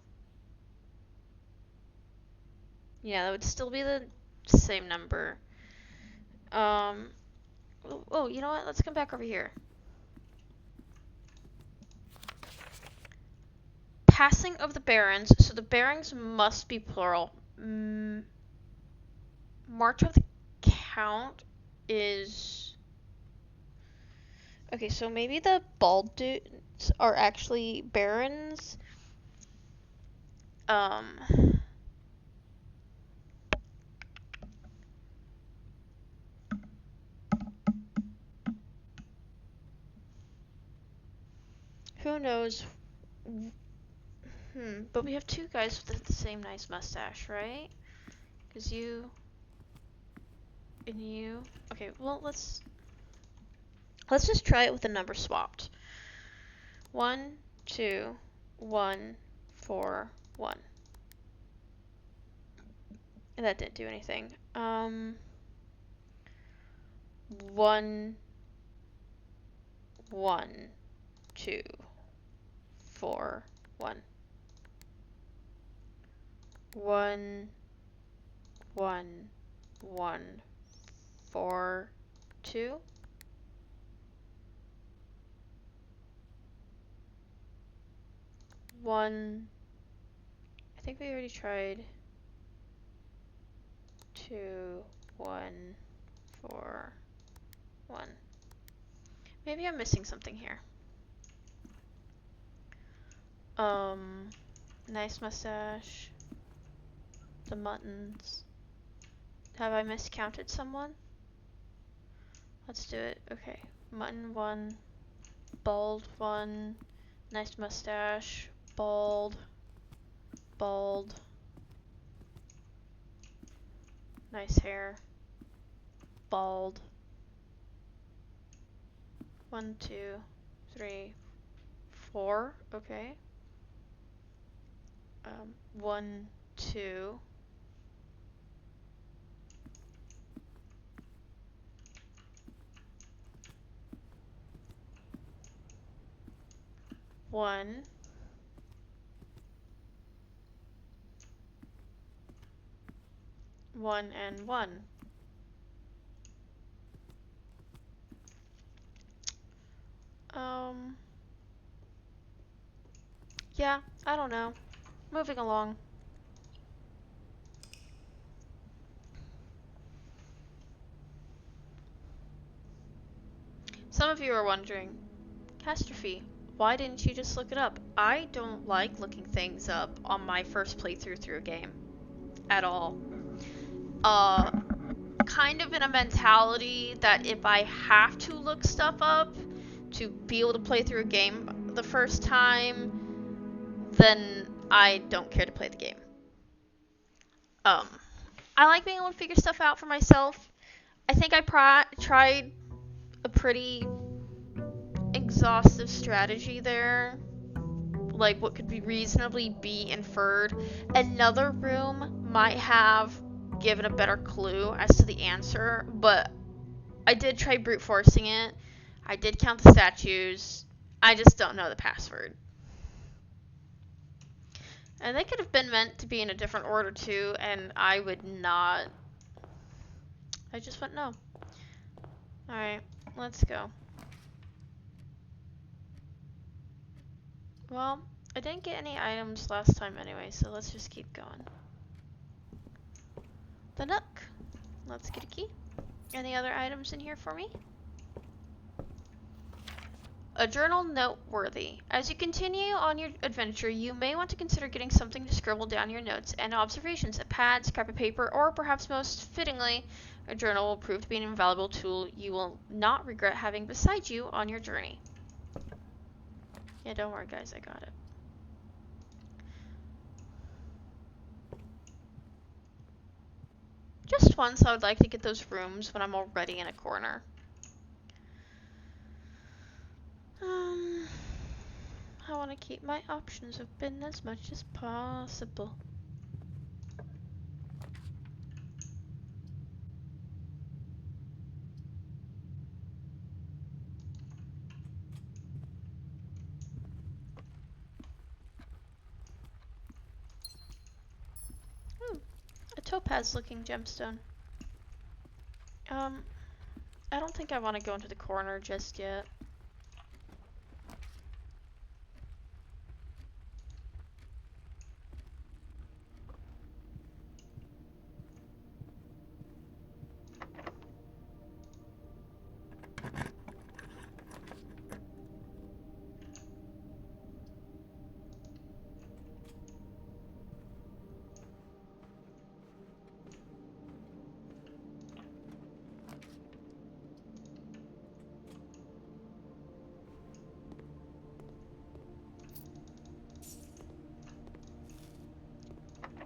Speaker 1: Yeah, that would still be the same number. Oh, you know what? Let's come back over here. Passing of the barons. So the barons must be plural. March of the Count is... Okay, so maybe the bald dudes are actually barons. Who knows? But we have two guys with the same nice mustache, right? Because you and you. Okay, well, let's just try it with the number swapped. 1, 2, 1, 4, 1. And that didn't do anything. 1, 1, 2, 4, 1. 1, 1, 1, 4, 2. 1. I think we already tried 2, 1, 4, 1. Maybe I'm missing something here. Nice mustache. The muttons. Have I miscounted someone? Let's do it. Okay. Mutton 1. Bald 1. Nice mustache. Bald. Bald. Nice hair. Bald. 1, 2, 3, 4. Okay. 1, 2. 1. 1 and 1. Yeah, I don't know. Moving along. Some of you are wondering, Catastrophe, why didn't you just look it up? I don't like looking things up on my first playthrough through a game. At all. Kind of in a mentality that if I have to look stuff up to be able to play through a game the first time, then I don't care to play the game. I like being able to figure stuff out for myself. I think I tried a pretty exhaustive strategy there like what could be reasonably be inferred. Another room might have given a better clue as to the answer, but I did try brute forcing it. I did count the statues. I just don't know the password. And they could have been meant to be in a different order too, and I would not. I just wouldn't know. Alright, let's go. Well, I didn't get any items last time anyway, so let's just keep going. The Nook. Let's get a key. Any other items in here for me? A journal noteworthy. As you continue on your adventure, you may want to consider getting something to scribble down your notes and observations. A pad, scrap of paper, or perhaps most fittingly, a journal will prove to be an invaluable tool you will not regret having beside you on your journey. Yeah, don't worry guys, I got it. Just once I would like to get those rooms when I'm already in a corner. I want to keep my options open as much as possible. A topaz looking gemstone. I don't think I want to go into the corner just yet.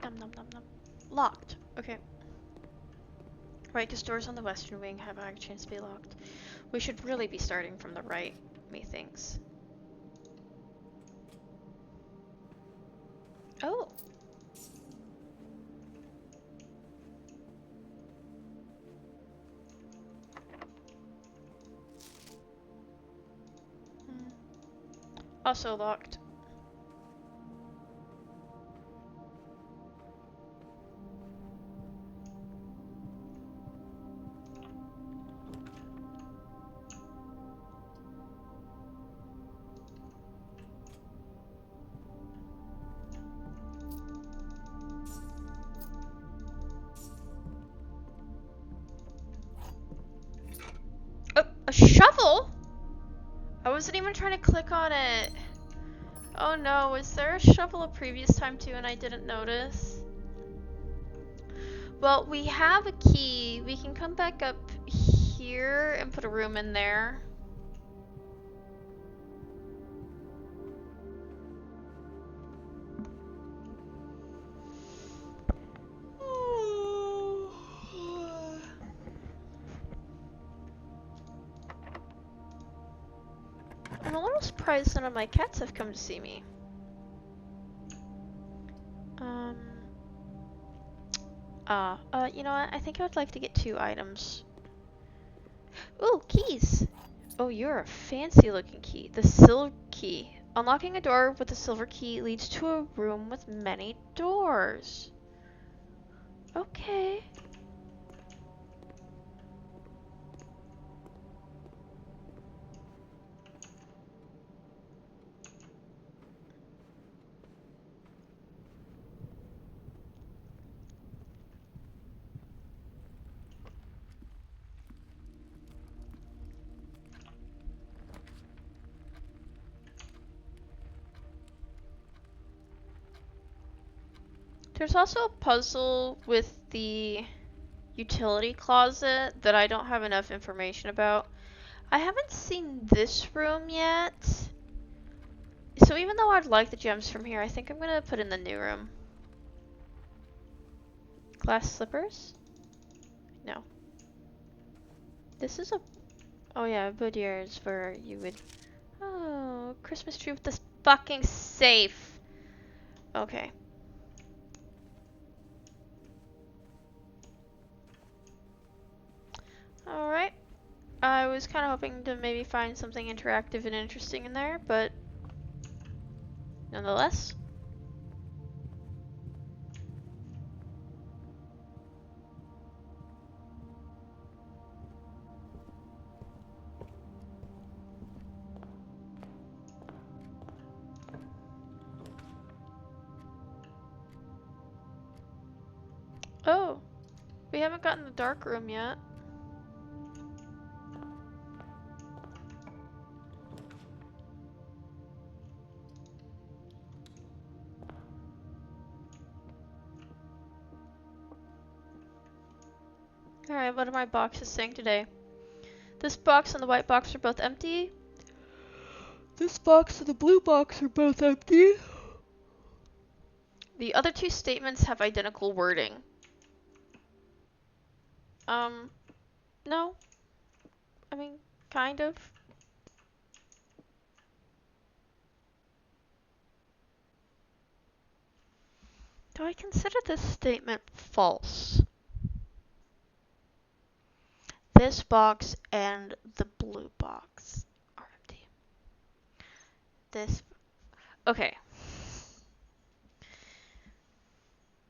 Speaker 1: Num num num num. Locked. Okay. Right, because doors on the western wing have a higher chance to be locked. We should really be starting from the right, methinks. Oh! Also locked. Oh, a shovel? I wasn't even trying to click on it. Oh no, was there a shovel a previous time too and I didn't notice? Well, we have a key. We can come back up here and put a room in there. I'm a little surprised none of my cats have come to see me. You know what? I think I would like to get 2 items. Ooh, keys! Oh, you're a fancy looking key. The silver key. Unlocking a door with a silver key leads to a room with many doors. Okay. There's also a puzzle with the utility closet that I don't have enough information about. I haven't seen this room yet. So even though I'd like the gems from here, I think I'm gonna put in the new room. Glass slippers? No. This is a... Oh yeah, boudier is where you would... Oh, Christmas tree with the fucking safe. Okay. Alright. I was kind of hoping to maybe find something interactive and interesting in there, but nonetheless. Oh, we haven't gotten the dark room yet. Alright, what are my boxes saying today? This box and the white box are both empty. This box and the blue box are both empty. The other two statements have identical wording. No. I mean, kind of. Do I consider this statement false? This box and the blue box are empty. This. Okay.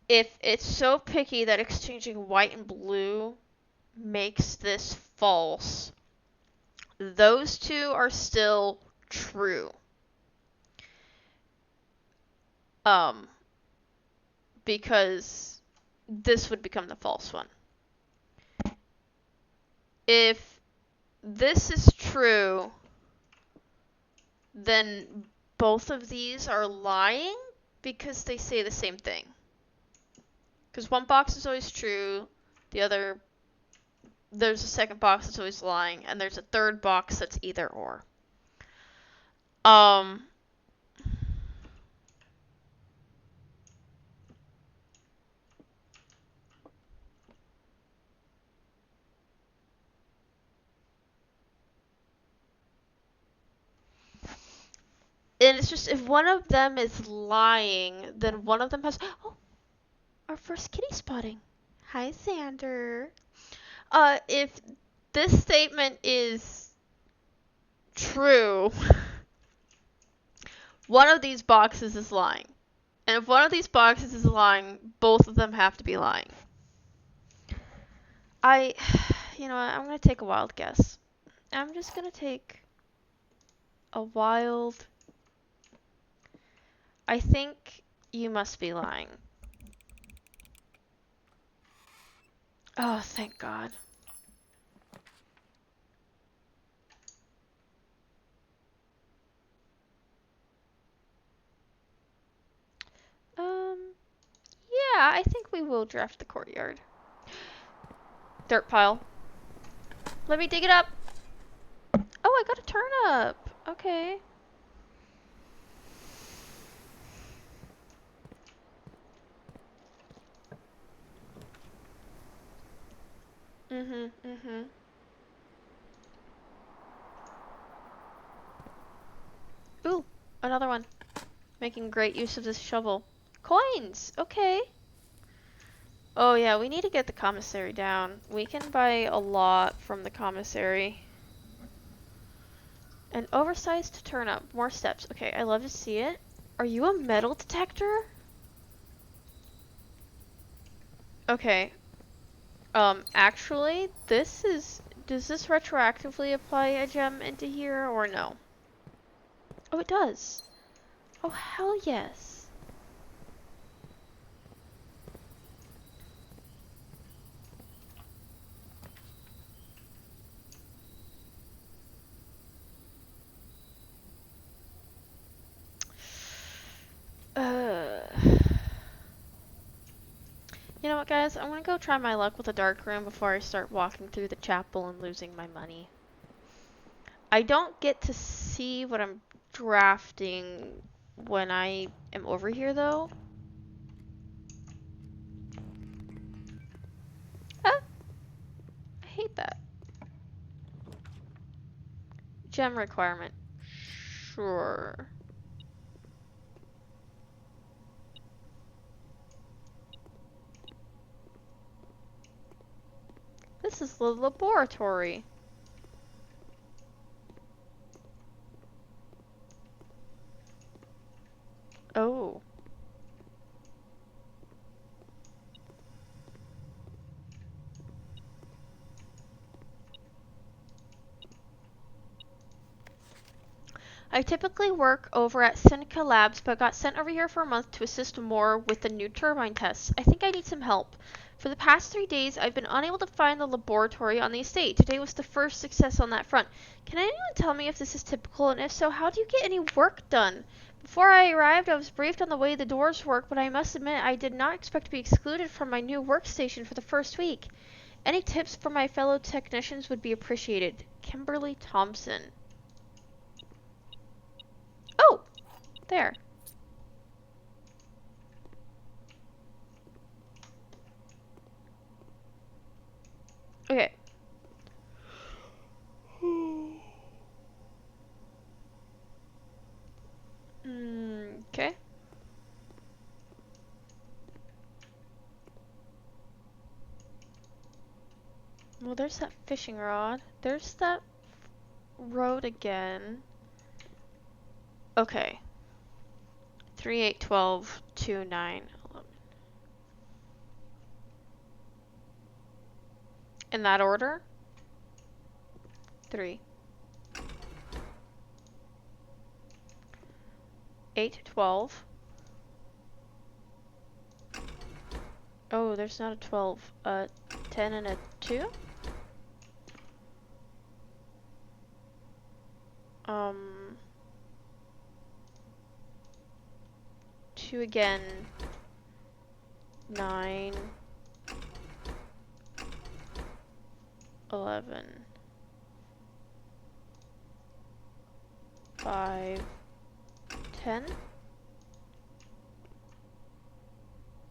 Speaker 1: If it's so picky that exchanging white and blue makes this false, those two are still true. Because this would become the false one. If this is true, then both of these are lying because they say the same thing. Because one box is always true, the other, there's a second box that's always lying, and there's a third box that's either or. And it's just, if one of them is lying, then one of them has, oh, our first kitty spotting. Hi, Xander. If this statement is true, one of these boxes is lying. And if one of these boxes is lying, both of them have to be lying. You know what, I'm gonna take a wild guess. I'm just gonna take a wild... I think you must be lying. Oh, thank God. Yeah, I think we will draft the courtyard. Dirt pile. Let me dig it up. Oh, I got a turnip. Okay. Ooh, another one. Making great use of this shovel. Coins! Okay. Oh yeah, we need to get the commissary down. We can buy a lot from the commissary. An oversized turnip. More steps. Okay, I love to see it. Are you a metal detector? Okay. Actually, this is... Does this retroactively apply a gem into here, or no? Oh, it does. Oh, hell yes. You know what, guys? I'm gonna go try my luck with the dark room before I start walking through the chapel and losing my money. I don't get to see what I'm drafting when I am over here, though. Ah! I hate that. Gem requirement. Sure. This is the laboratory. Oh. I typically work over at Seneca Labs, but got sent over here for a month to assist more with the new turbine tests. I think I need some help. For the past 3 days, I've been unable to find the laboratory on the estate. Today was the first success on that front. Can anyone tell me if this is typical, and if so, how do you get any work done? Before I arrived, I was briefed on the way the doors work, but I must admit I did not expect to be excluded from my new workstation for the first week. Any tips for my fellow technicians would be appreciated. Kimberly Thompson. Oh! There. Okay. Okay. Well, there's that fishing rod. There's that road again. Okay. 3, 8, 12, 2, 9, 11. In that order? 3. 8, 12. Oh, there's not a 12. 10 and a 2? 2 again. 9. 11. 5. 10?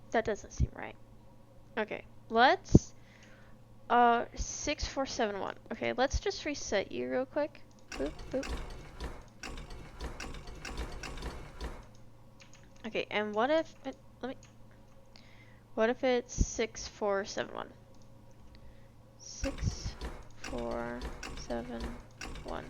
Speaker 1: That doesn't seem right. Okay, let's 6, 4, 7, 1. Okay, let's just reset you real quick. Boop, boop. Okay, and what if it, what if it's 6, 4, 7, 1? 6, 4, 7, 1.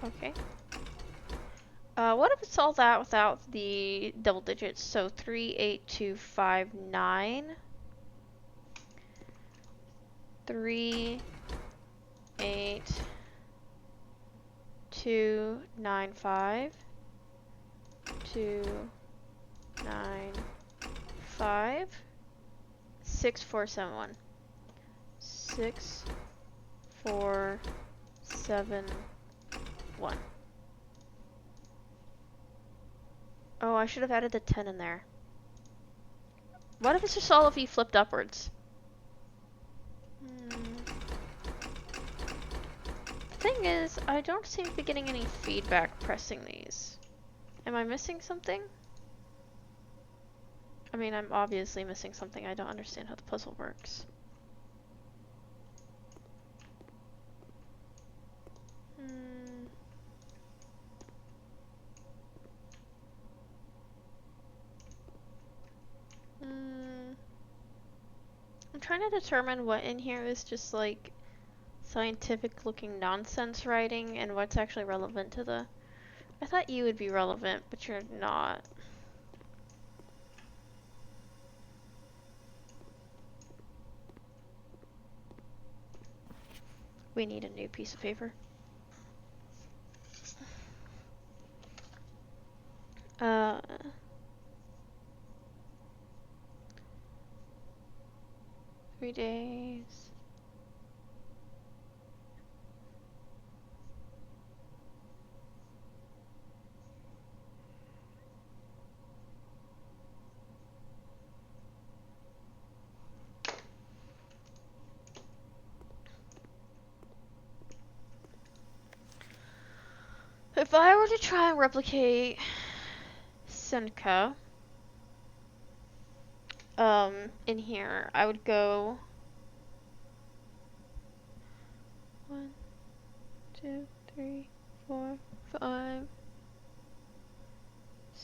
Speaker 1: Okay. What if it's all that without the double digits? So 3, 8, 2, 5, 9. 3, 8, 2, 9, 5. 2, 9, 5. 6, 4, 7, 1. 6, 4, 7, 1. Oh, I should have added the 10 in there. What if it's just all of you flipped upwards? The thing is, I don't seem to be getting any feedback pressing these. Am I missing something? I mean, I'm obviously missing something. I don't understand how the puzzle works. I'm trying to determine what in here is just like scientific looking nonsense writing and what's actually relevant to the... I thought you would be relevant, but you're not. We need a new piece of paper. 3 days. If I were to try and replicate Seneca, in here, I would go 1, 2, 3, 4, 5,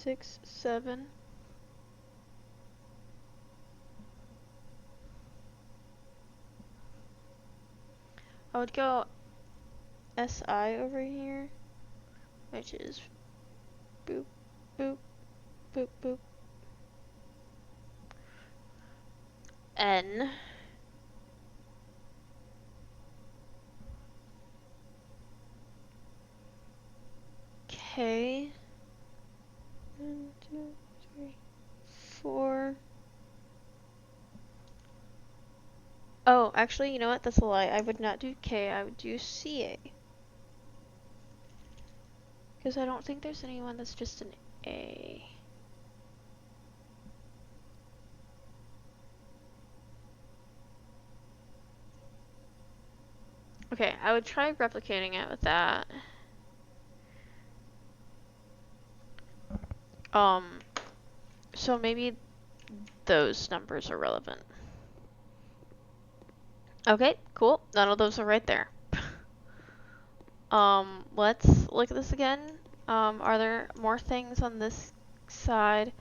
Speaker 1: 6, 7. I would go SI over here, which is boop, boop, boop, boop. N. K. 1, 2, 3, 4. Oh, actually, you know what? That's a lie. I would not do K. I would do CA. Because I don't think there's anyone that's just an A. Okay, I would try replicating it with that. So maybe those numbers are relevant. Okay, cool. None of those are right there. Let's look at this again. Are there more things on this side?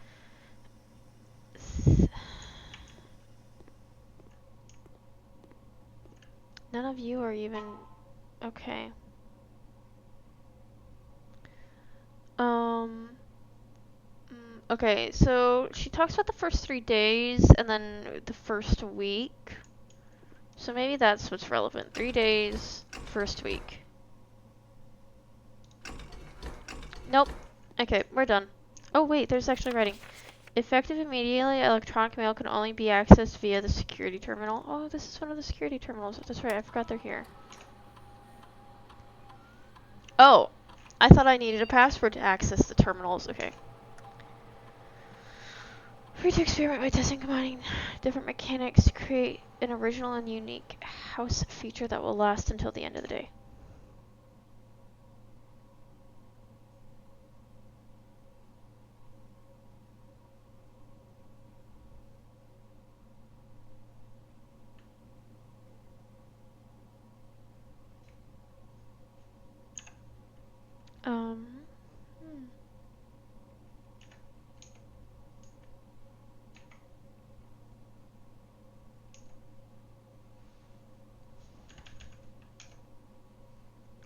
Speaker 1: None of you are even... Okay. Okay, so she talks about the first 3 days and then the first week. So maybe that's what's relevant. 3 days, first week. Nope. Okay, we're done. Oh wait, there's actually writing. Effective immediately, electronic mail can only be accessed via the security terminal. Oh, this is one of the security terminals. That's right, I forgot they're here. Oh, I thought I needed a password to access the terminals. Okay. Free to experiment by testing combining different mechanics to create an original and unique house feature that will last until the end of the day. Hmm.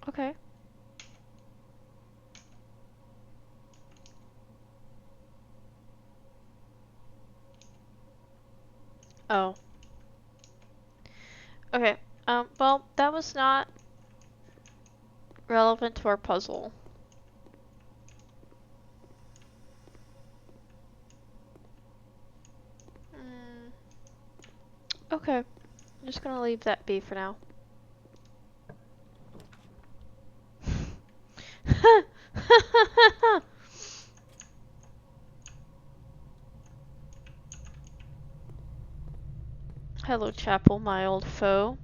Speaker 1: Okay. Oh. Okay. Well, that was not relevant to our puzzle. Okay. I'm just gonna leave that be for now. Hello, Chapel, my old foe.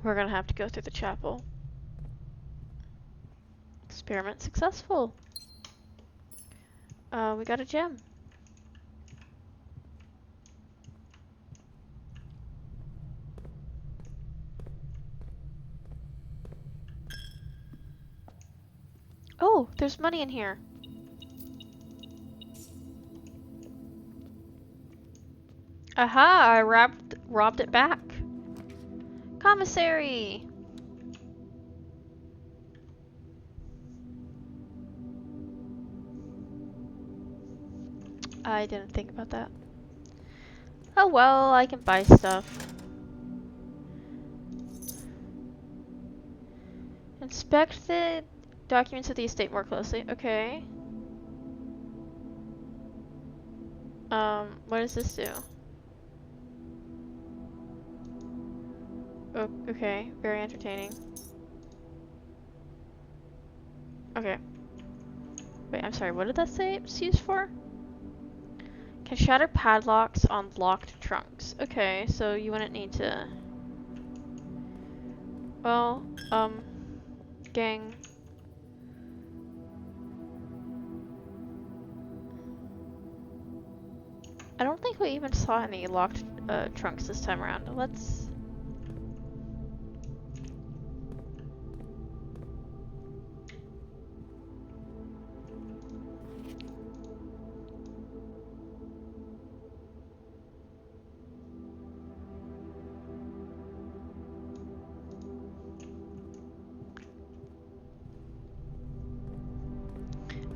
Speaker 1: We're gonna have to go through the chapel. Experiment successful. We got a gem. Oh, there's money in here. Aha, I robbed it back. Commissary! I didn't think about that. Oh well, I can buy stuff. Inspect the documents of the estate more closely. Okay. What does this do? Oh, okay, very entertaining. Okay. Wait, I'm sorry, what did that say it's used for? Can shatter padlocks on locked trunks. Okay, so you wouldn't need to... Well, gang. I don't think we even saw any locked trunks this time around. Let's...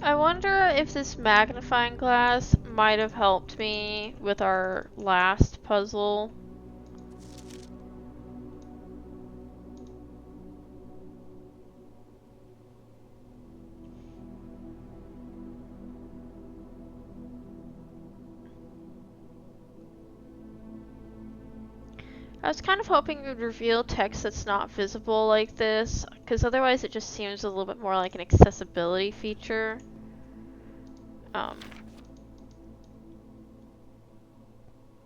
Speaker 4: I wonder if this magnifying glass might have helped me with our last puzzle. I was kind of hoping it would reveal text that's not visible like this, because otherwise it just seems a little bit more like an accessibility feature.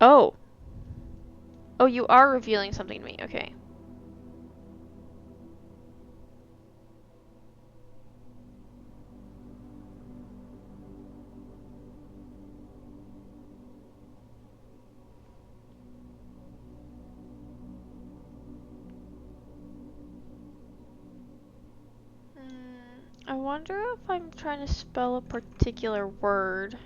Speaker 4: Oh! Oh, you are revealing something to me, okay. I wonder if I'm trying to spell a particular word.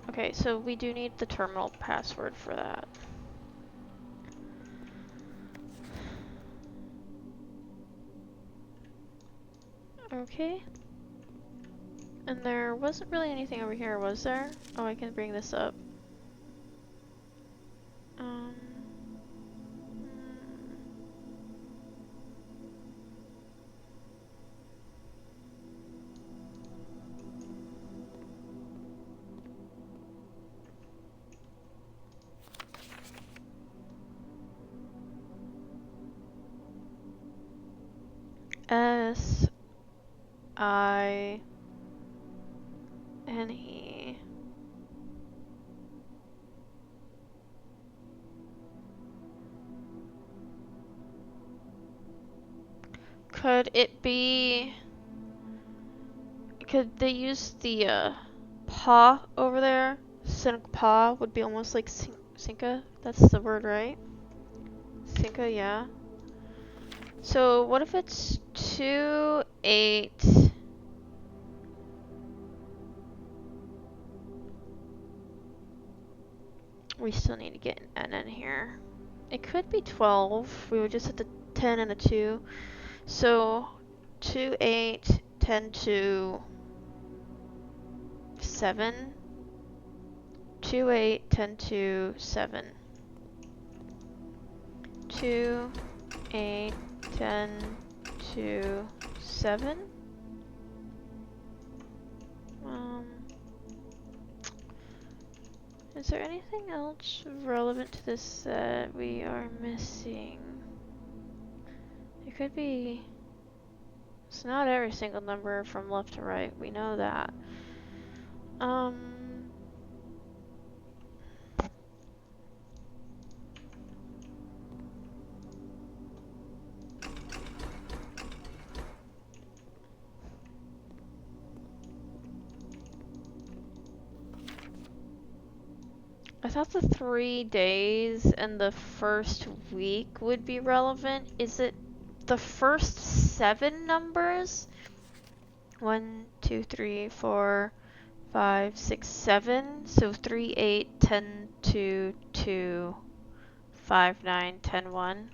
Speaker 4: Okay, so we do need the terminal password for that. Okay. And there wasn't really anything over here, was there? Oh, I can bring this up. Um... S-I-N-E. Could it be... Could they use the, paw over there? Sync paw would be almost like Synca. That's the word, right? Synca, yeah. So what if it's 2, 8... We still need to get an N in here. It could be 12. We would just hit the 10 and a 2. So 2, 8, 10, 2, 7. 2, 8, 10, 2, 7. 2, 8, 10, 2, 7. Is there anything else relevant to this that we are missing? It could be... It's not every single number from left to right, we know that. I thought the 3 days and the first week would be relevant. Is it the first 7 numbers? 1, 2, 3, 4, 5, 6, 7. So 3, 8, 10, 2, 2, 5, 9, 10, 1.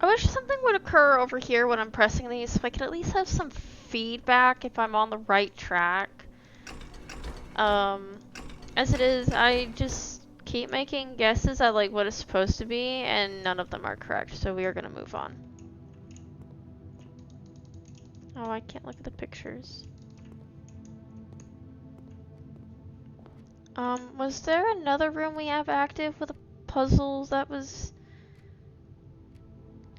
Speaker 4: I wish something would occur over here when I'm pressing these so I could at least have some feedback if I'm on the right track. As it is, I just keep making guesses at like what it's supposed to be and none of them are correct, so we are gonna move on. Oh, I can't look at the pictures. Was there another room we have active with a puzzle that was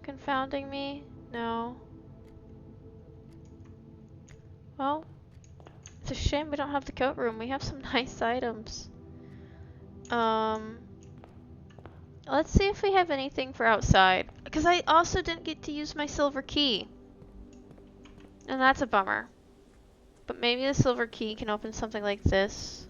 Speaker 4: confounding me? No. Well, it's a shame we don't have the coat room. We have some nice items. Let's see if we have anything for outside. Because I also didn't get to use my silver key. And that's a bummer. But maybe the silver key can open something like this.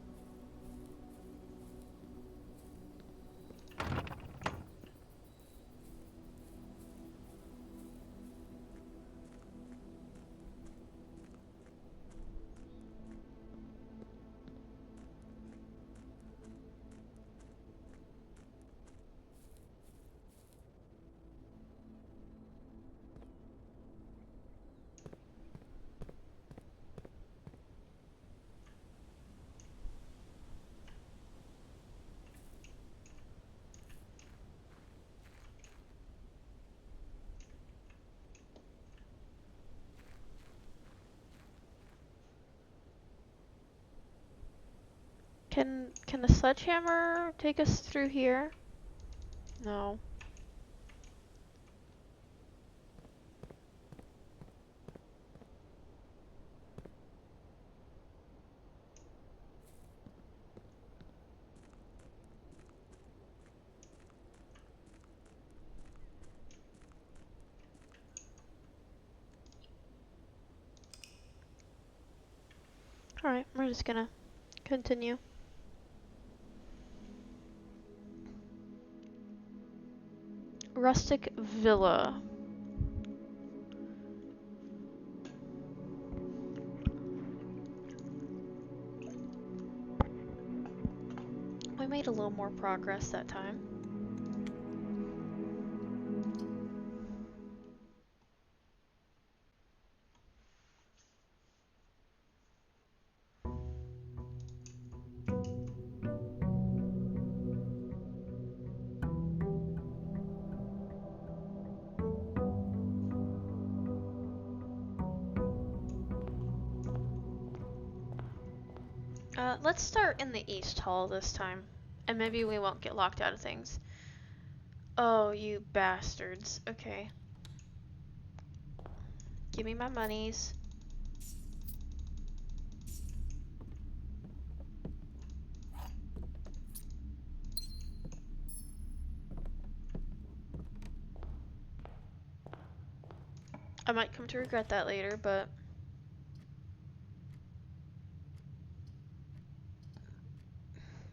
Speaker 4: Can the sledgehammer take us through here? No. Alright, we're just gonna continue. Rustic Villa. We made a little more progress that time. Let's start in the East Hall this time. And maybe we won't get locked out of things. Oh, you bastards. Okay. Give me my monies. I might come to regret that later, but...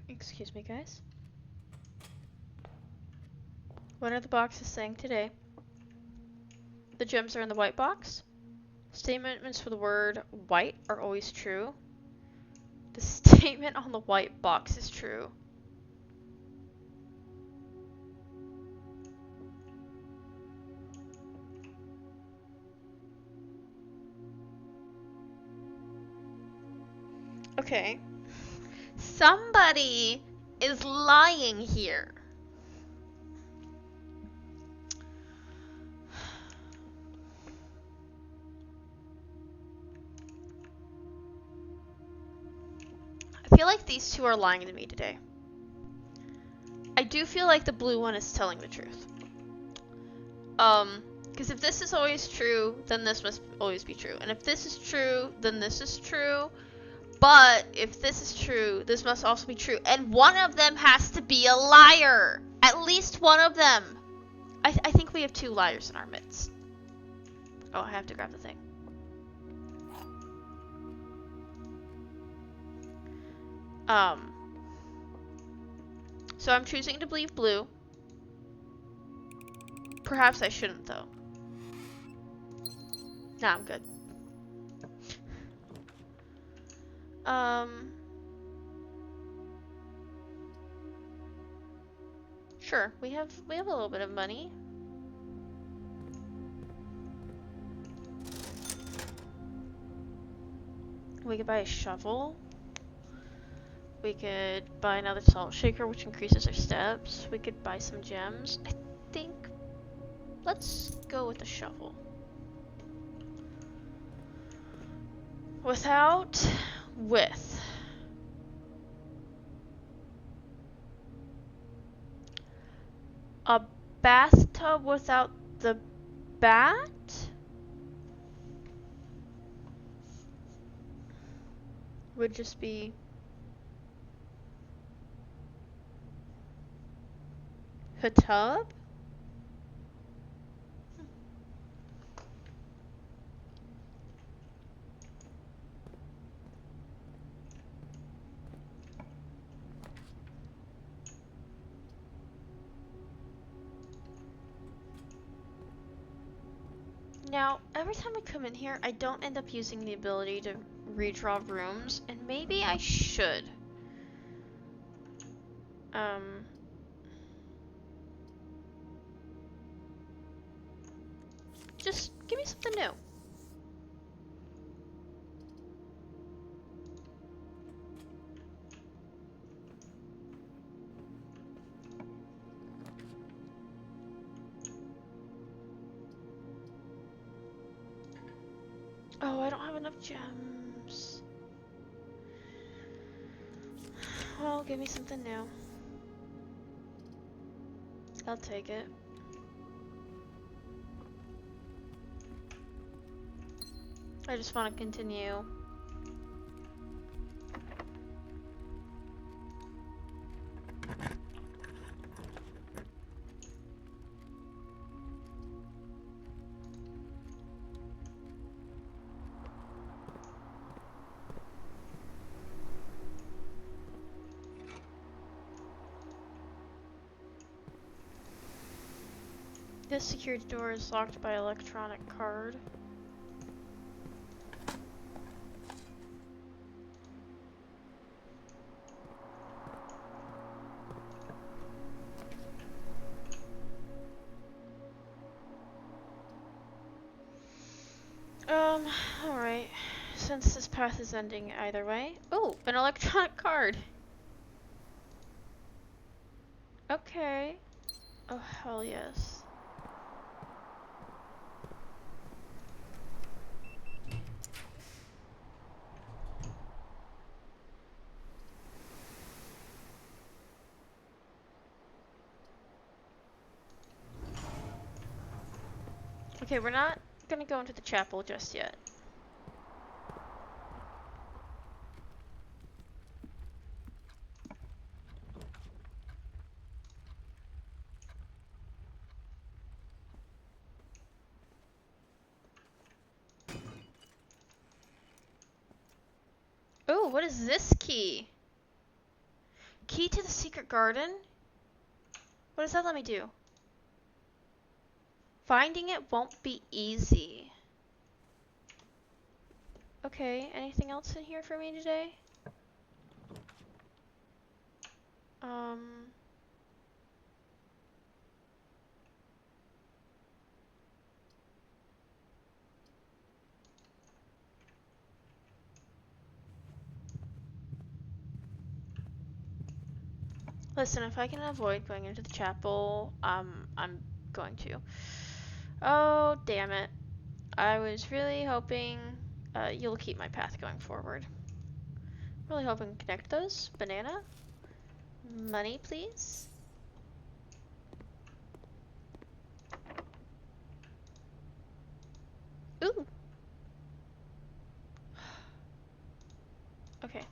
Speaker 4: Excuse me, guys. What are the boxes saying today? The gems are in the white box. Statements for the word white are always true. The statement on the white box is true. Okay. Somebody is lying here. I feel like these two are lying to me today. I do feel like the blue one is telling the truth. Because if this is always true, then this must always be true. And if this is true, then this is true. But if this is true, this must also be true. And one of them has to be a liar. At least one of them. I think we have two liars in our midst. Oh, I have to grab the thing. So I'm choosing to believe blue. Perhaps I shouldn't, though. Nah, I'm good. Sure, we have a little bit of money. We could buy a shovel. We could buy another salt shaker, which increases our steps. We could buy some gems. I think let's go with the shovel. Without, with. A bathtub without the bat? Would just be a tub? Now, every time I come in here, I don't end up using the ability to redraw rooms, and maybe I should. Just give me something new. Oh, I don't have enough gems. Well, give me something new. I'll take it. I just want to continue. This security door is locked by electronic card. Alright. Since this path is ending either way. Oh, an electronic card. Okay. Oh, hell yes. Okay, we're not gonna go into the chapel just yet. Oh, what is this key? Key to the secret garden? What does that let me do? Finding it won't be easy. Okay, anything else in here for me today? Listen, if I can avoid going into the chapel, I'm going to. Oh, damn it. I was really hoping you'll keep my path going forward. Really hoping to connect those. Banana? Money, please? Ooh! Okay.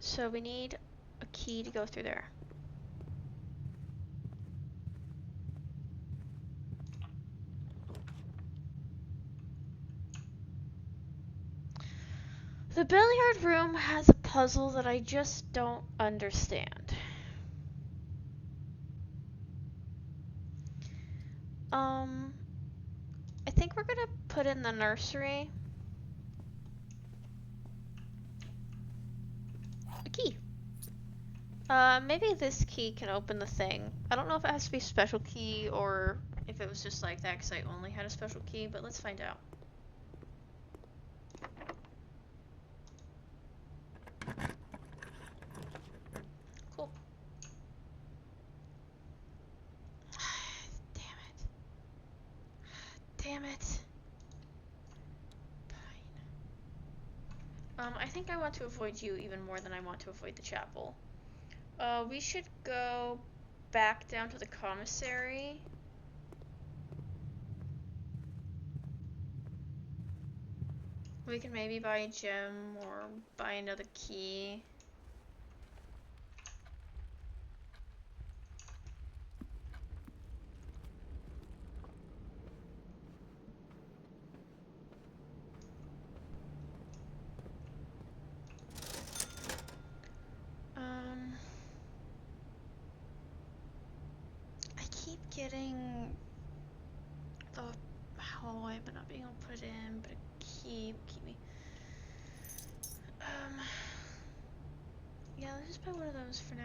Speaker 4: So we need a key to go through there. The billiard room has a puzzle that I just don't understand. I think we're gonna put in the nursery. A key. Maybe this key can open the thing. I don't know if it has to be a special key or if it was just like that because I only had a special key, but let's find out. Cool. Damn it. Fine. I think I want to avoid you even more than I want to avoid the chapel. We should go back down to the commissary. We can maybe buy a gem or buy another key. I keep getting the hallway but not being able to put it in, but a key will keep me. Yeah, let's just buy one of those for now.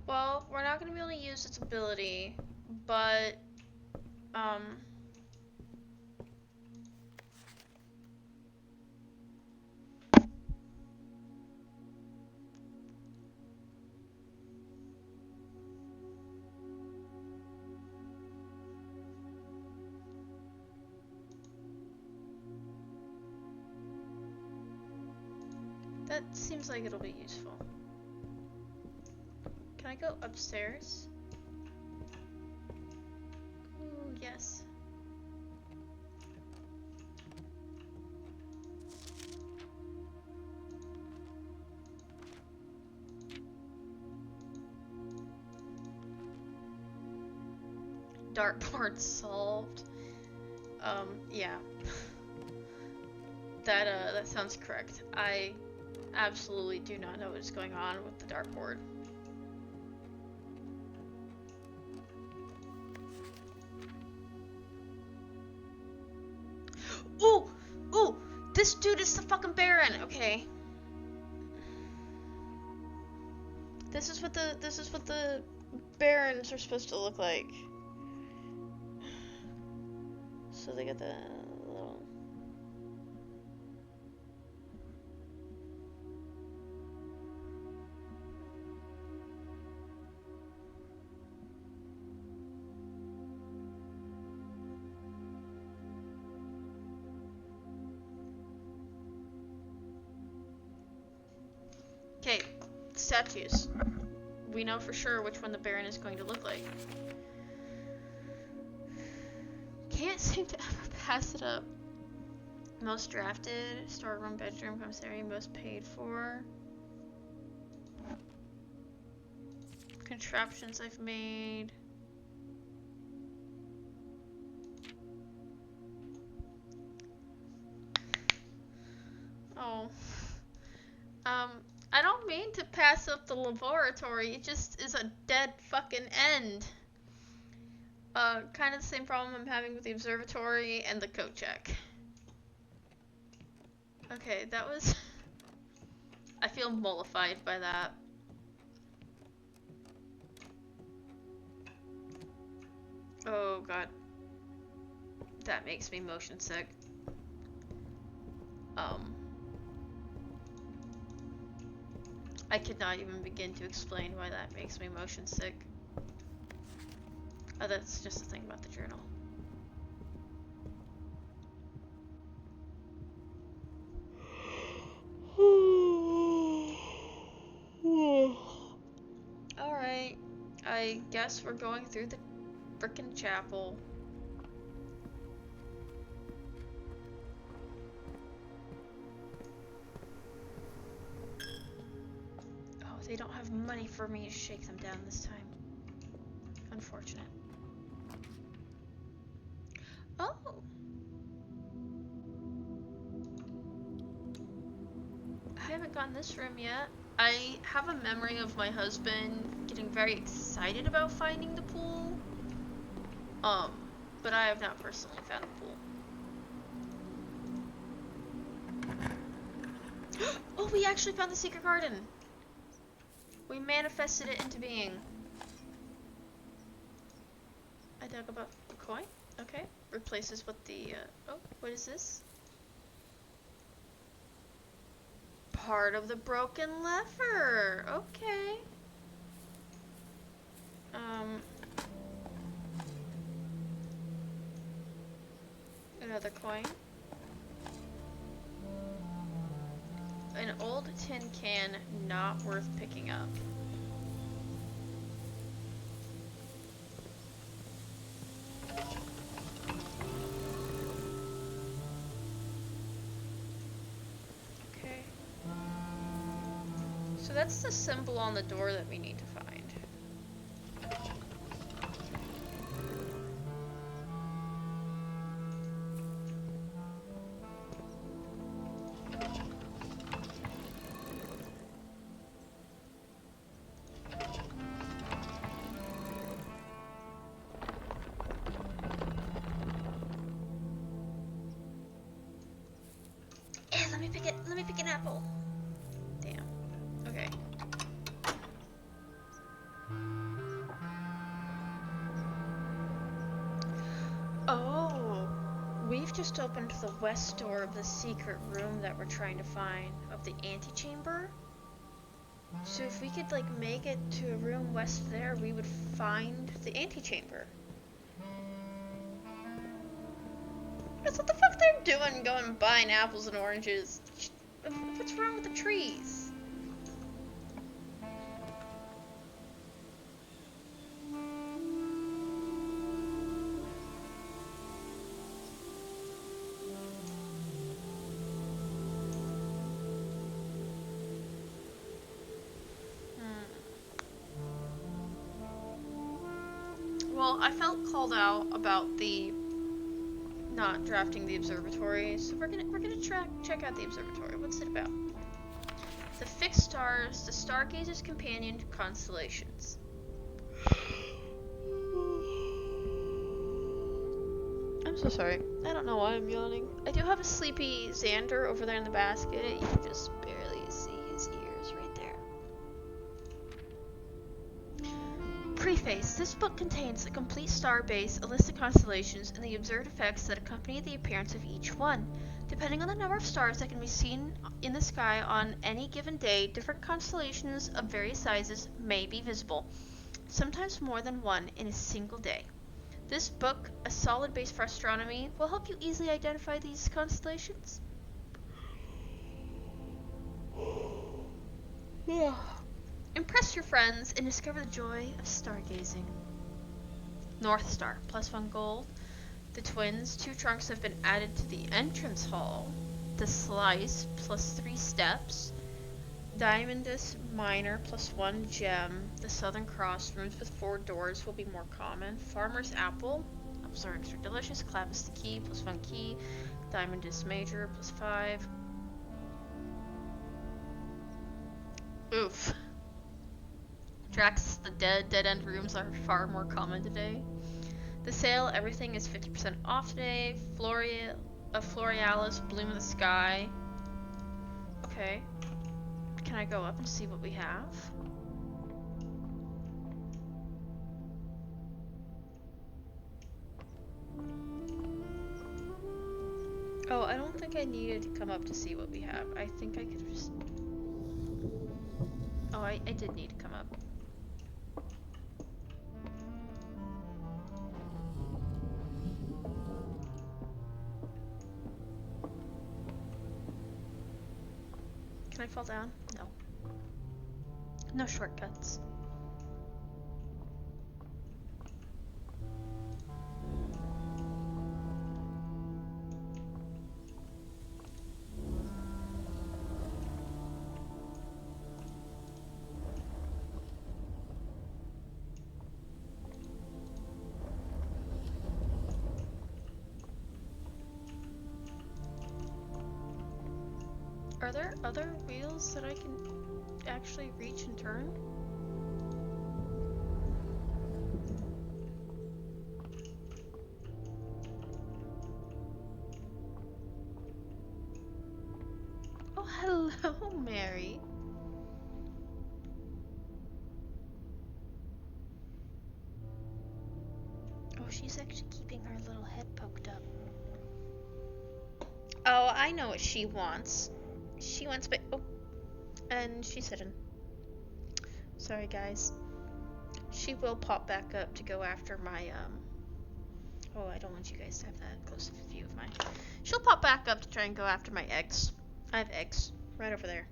Speaker 4: Well, we're not gonna be able to use its ability, but, that seems like it'll be useful. Can I go upstairs? Ooh, yes. Dartboard solved. Yeah. That sounds correct. I absolutely do not know what is going on with the dartboard. Ooh! Ooh! This dude is the fucking Baron! Okay. This is what the Barons are supposed to look like. So they got the little... Okay, statues. We know for sure which one the Baron is going to look like. Can't seem to ever pass it up. Most drafted, storeroom, bedroom, commissary, most paid for. Contraptions I've made. Oh. I don't mean to pass up the laboratory, it just is a dead fucking end. Kind of the same problem I'm having with the observatory and the coat check. Okay, that was... I feel mollified by that. Oh god. That makes me motion sick. I could not even begin to explain why that makes me motion sick. Oh, that's just the thing about the journal. Alright, I guess we're going through the frickin' chapel. Oh, they don't have money for me to shake them down this time. Unfortunate. Oh! I haven't gotten this room yet. I have a memory of my husband getting very excited about finding the pool,
Speaker 1: But I have not personally found a pool. Oh, we actually found the secret garden. We manifested it into being. I dug up a coin. Okay. Replaces what the, oh, what is this? Part of the broken lever. Okay. Another coin. An old tin can, not worth picking up. Okay. So that's the symbol on the door that we need to find. Let me pick an apple. Damn. Okay. Oh, we've just opened the west door of the secret room that we're trying to find, of the antechamber. So if we could like make it to a room west there, we would find the antechamber. That's what the fuck they're doing, going buying apples and oranges. What's wrong with the trees? Well, I felt called out about the not drafting the observatory, so we're gonna check out the observatory. What's it about? The fixed stars, the Stargazer's companion constellations. I'm so sorry. I don't know why I'm yawning. I do have a sleepy Xander over there in the basket. You can just barely see his ears right there. Preface. This book contains a complete star base, a list of constellations, and the observed effects that accompany the appearance of each one. Depending on the number of stars that can be seen in the sky on any given day, different constellations of various sizes may be visible, sometimes more than one in a single day. This book, a solid base for astronomy, will help you easily identify these constellations. Impress your friends and discover the joy of stargazing. North Star, +1 gold. The twins, 2 trunks have been added to the entrance hall. The slice, +3 steps. Diamondus Minor, +1 gem. The Southern Cross, rooms with 4 doors will be more common. Farmer's Apple, observers are delicious. Clavis the Key, +1 key. Diamondus Major, +5. Oof. Drax the dead end rooms are far more common today. The sale, everything is 50% off today. Florealis, Bloom of the Sky. Okay. Can I go up and see what we have? Oh, I don't think I needed to come up to see what we have. I think I could just... Oh, I did need to come up. Can I fall down? No. No shortcuts. Are there other wheels that I can actually reach and turn? Oh, hello, Mary. Oh, she's actually keeping her little head poked up. Oh, I know what she wants. She wants oh, and she's hidden. Sorry, guys. She will pop back up to go after my, oh, I don't want you guys to have that close of a view of mine. She'll pop back up to try and go after my eggs. I have eggs right over there.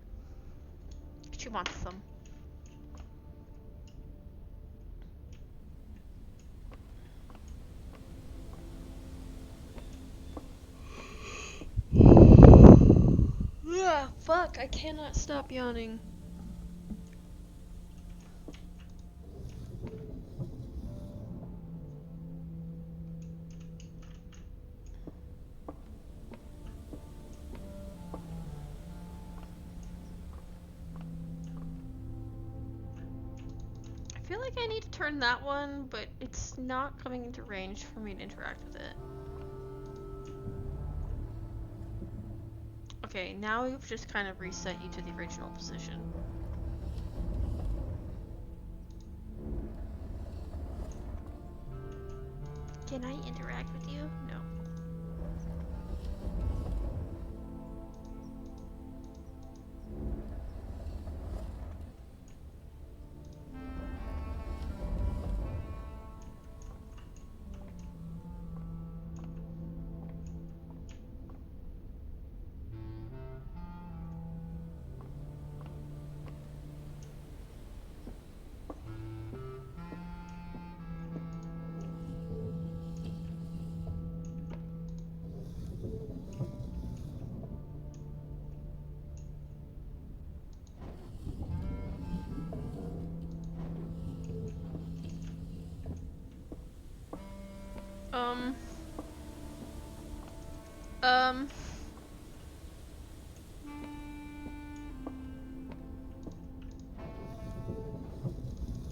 Speaker 1: She wants them. Ah, fuck, I cannot stop yawning. I feel like I need to turn that one, but it's not coming into range for me to interact with it. Okay, now we've just kind of reset you to the original position. Can I interact with you? No.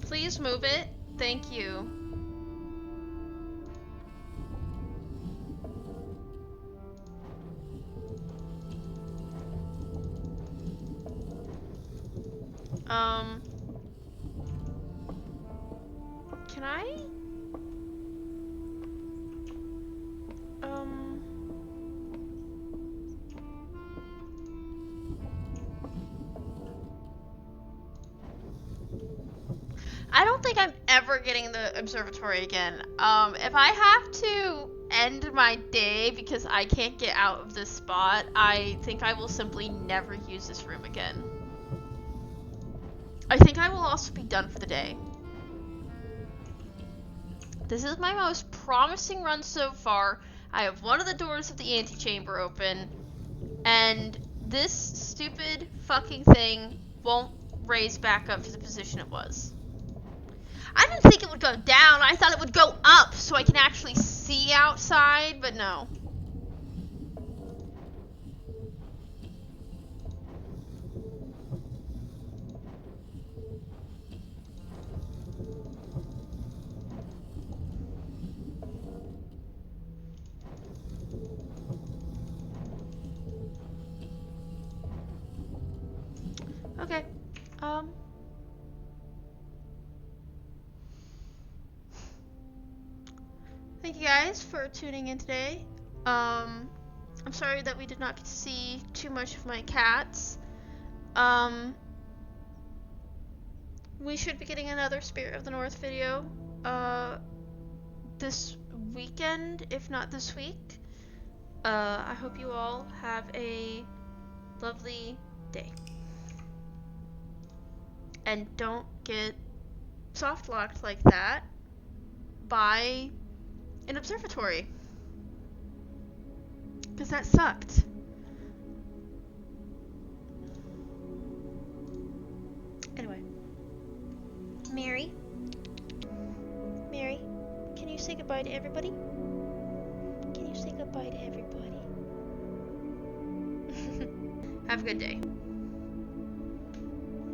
Speaker 1: Please move it. Thank you. Can I? I don't think I'm ever getting the observatory again. If I have to end my day because I can't get out of this spot, I think I will simply never use this room again. I think I will also be done for the day. This is my most promising run so far. I have one of the doors of the antechamber open, and this stupid fucking thing won't raise back up to the position it was. I didn't think it would go down. I thought it would go up so I can actually see outside, but no. Okay. Thank you guys for tuning in today. I'm sorry that we did not get to see too much of my cats. We should be getting another Spirit of the North video, this weekend, if not this week. I hope you all have a lovely day. And don't get soft locked like that by an observatory. Because that sucked. Anyway. Mary? Mary, can you say goodbye to everybody? Can you say goodbye to everybody? Have a good day.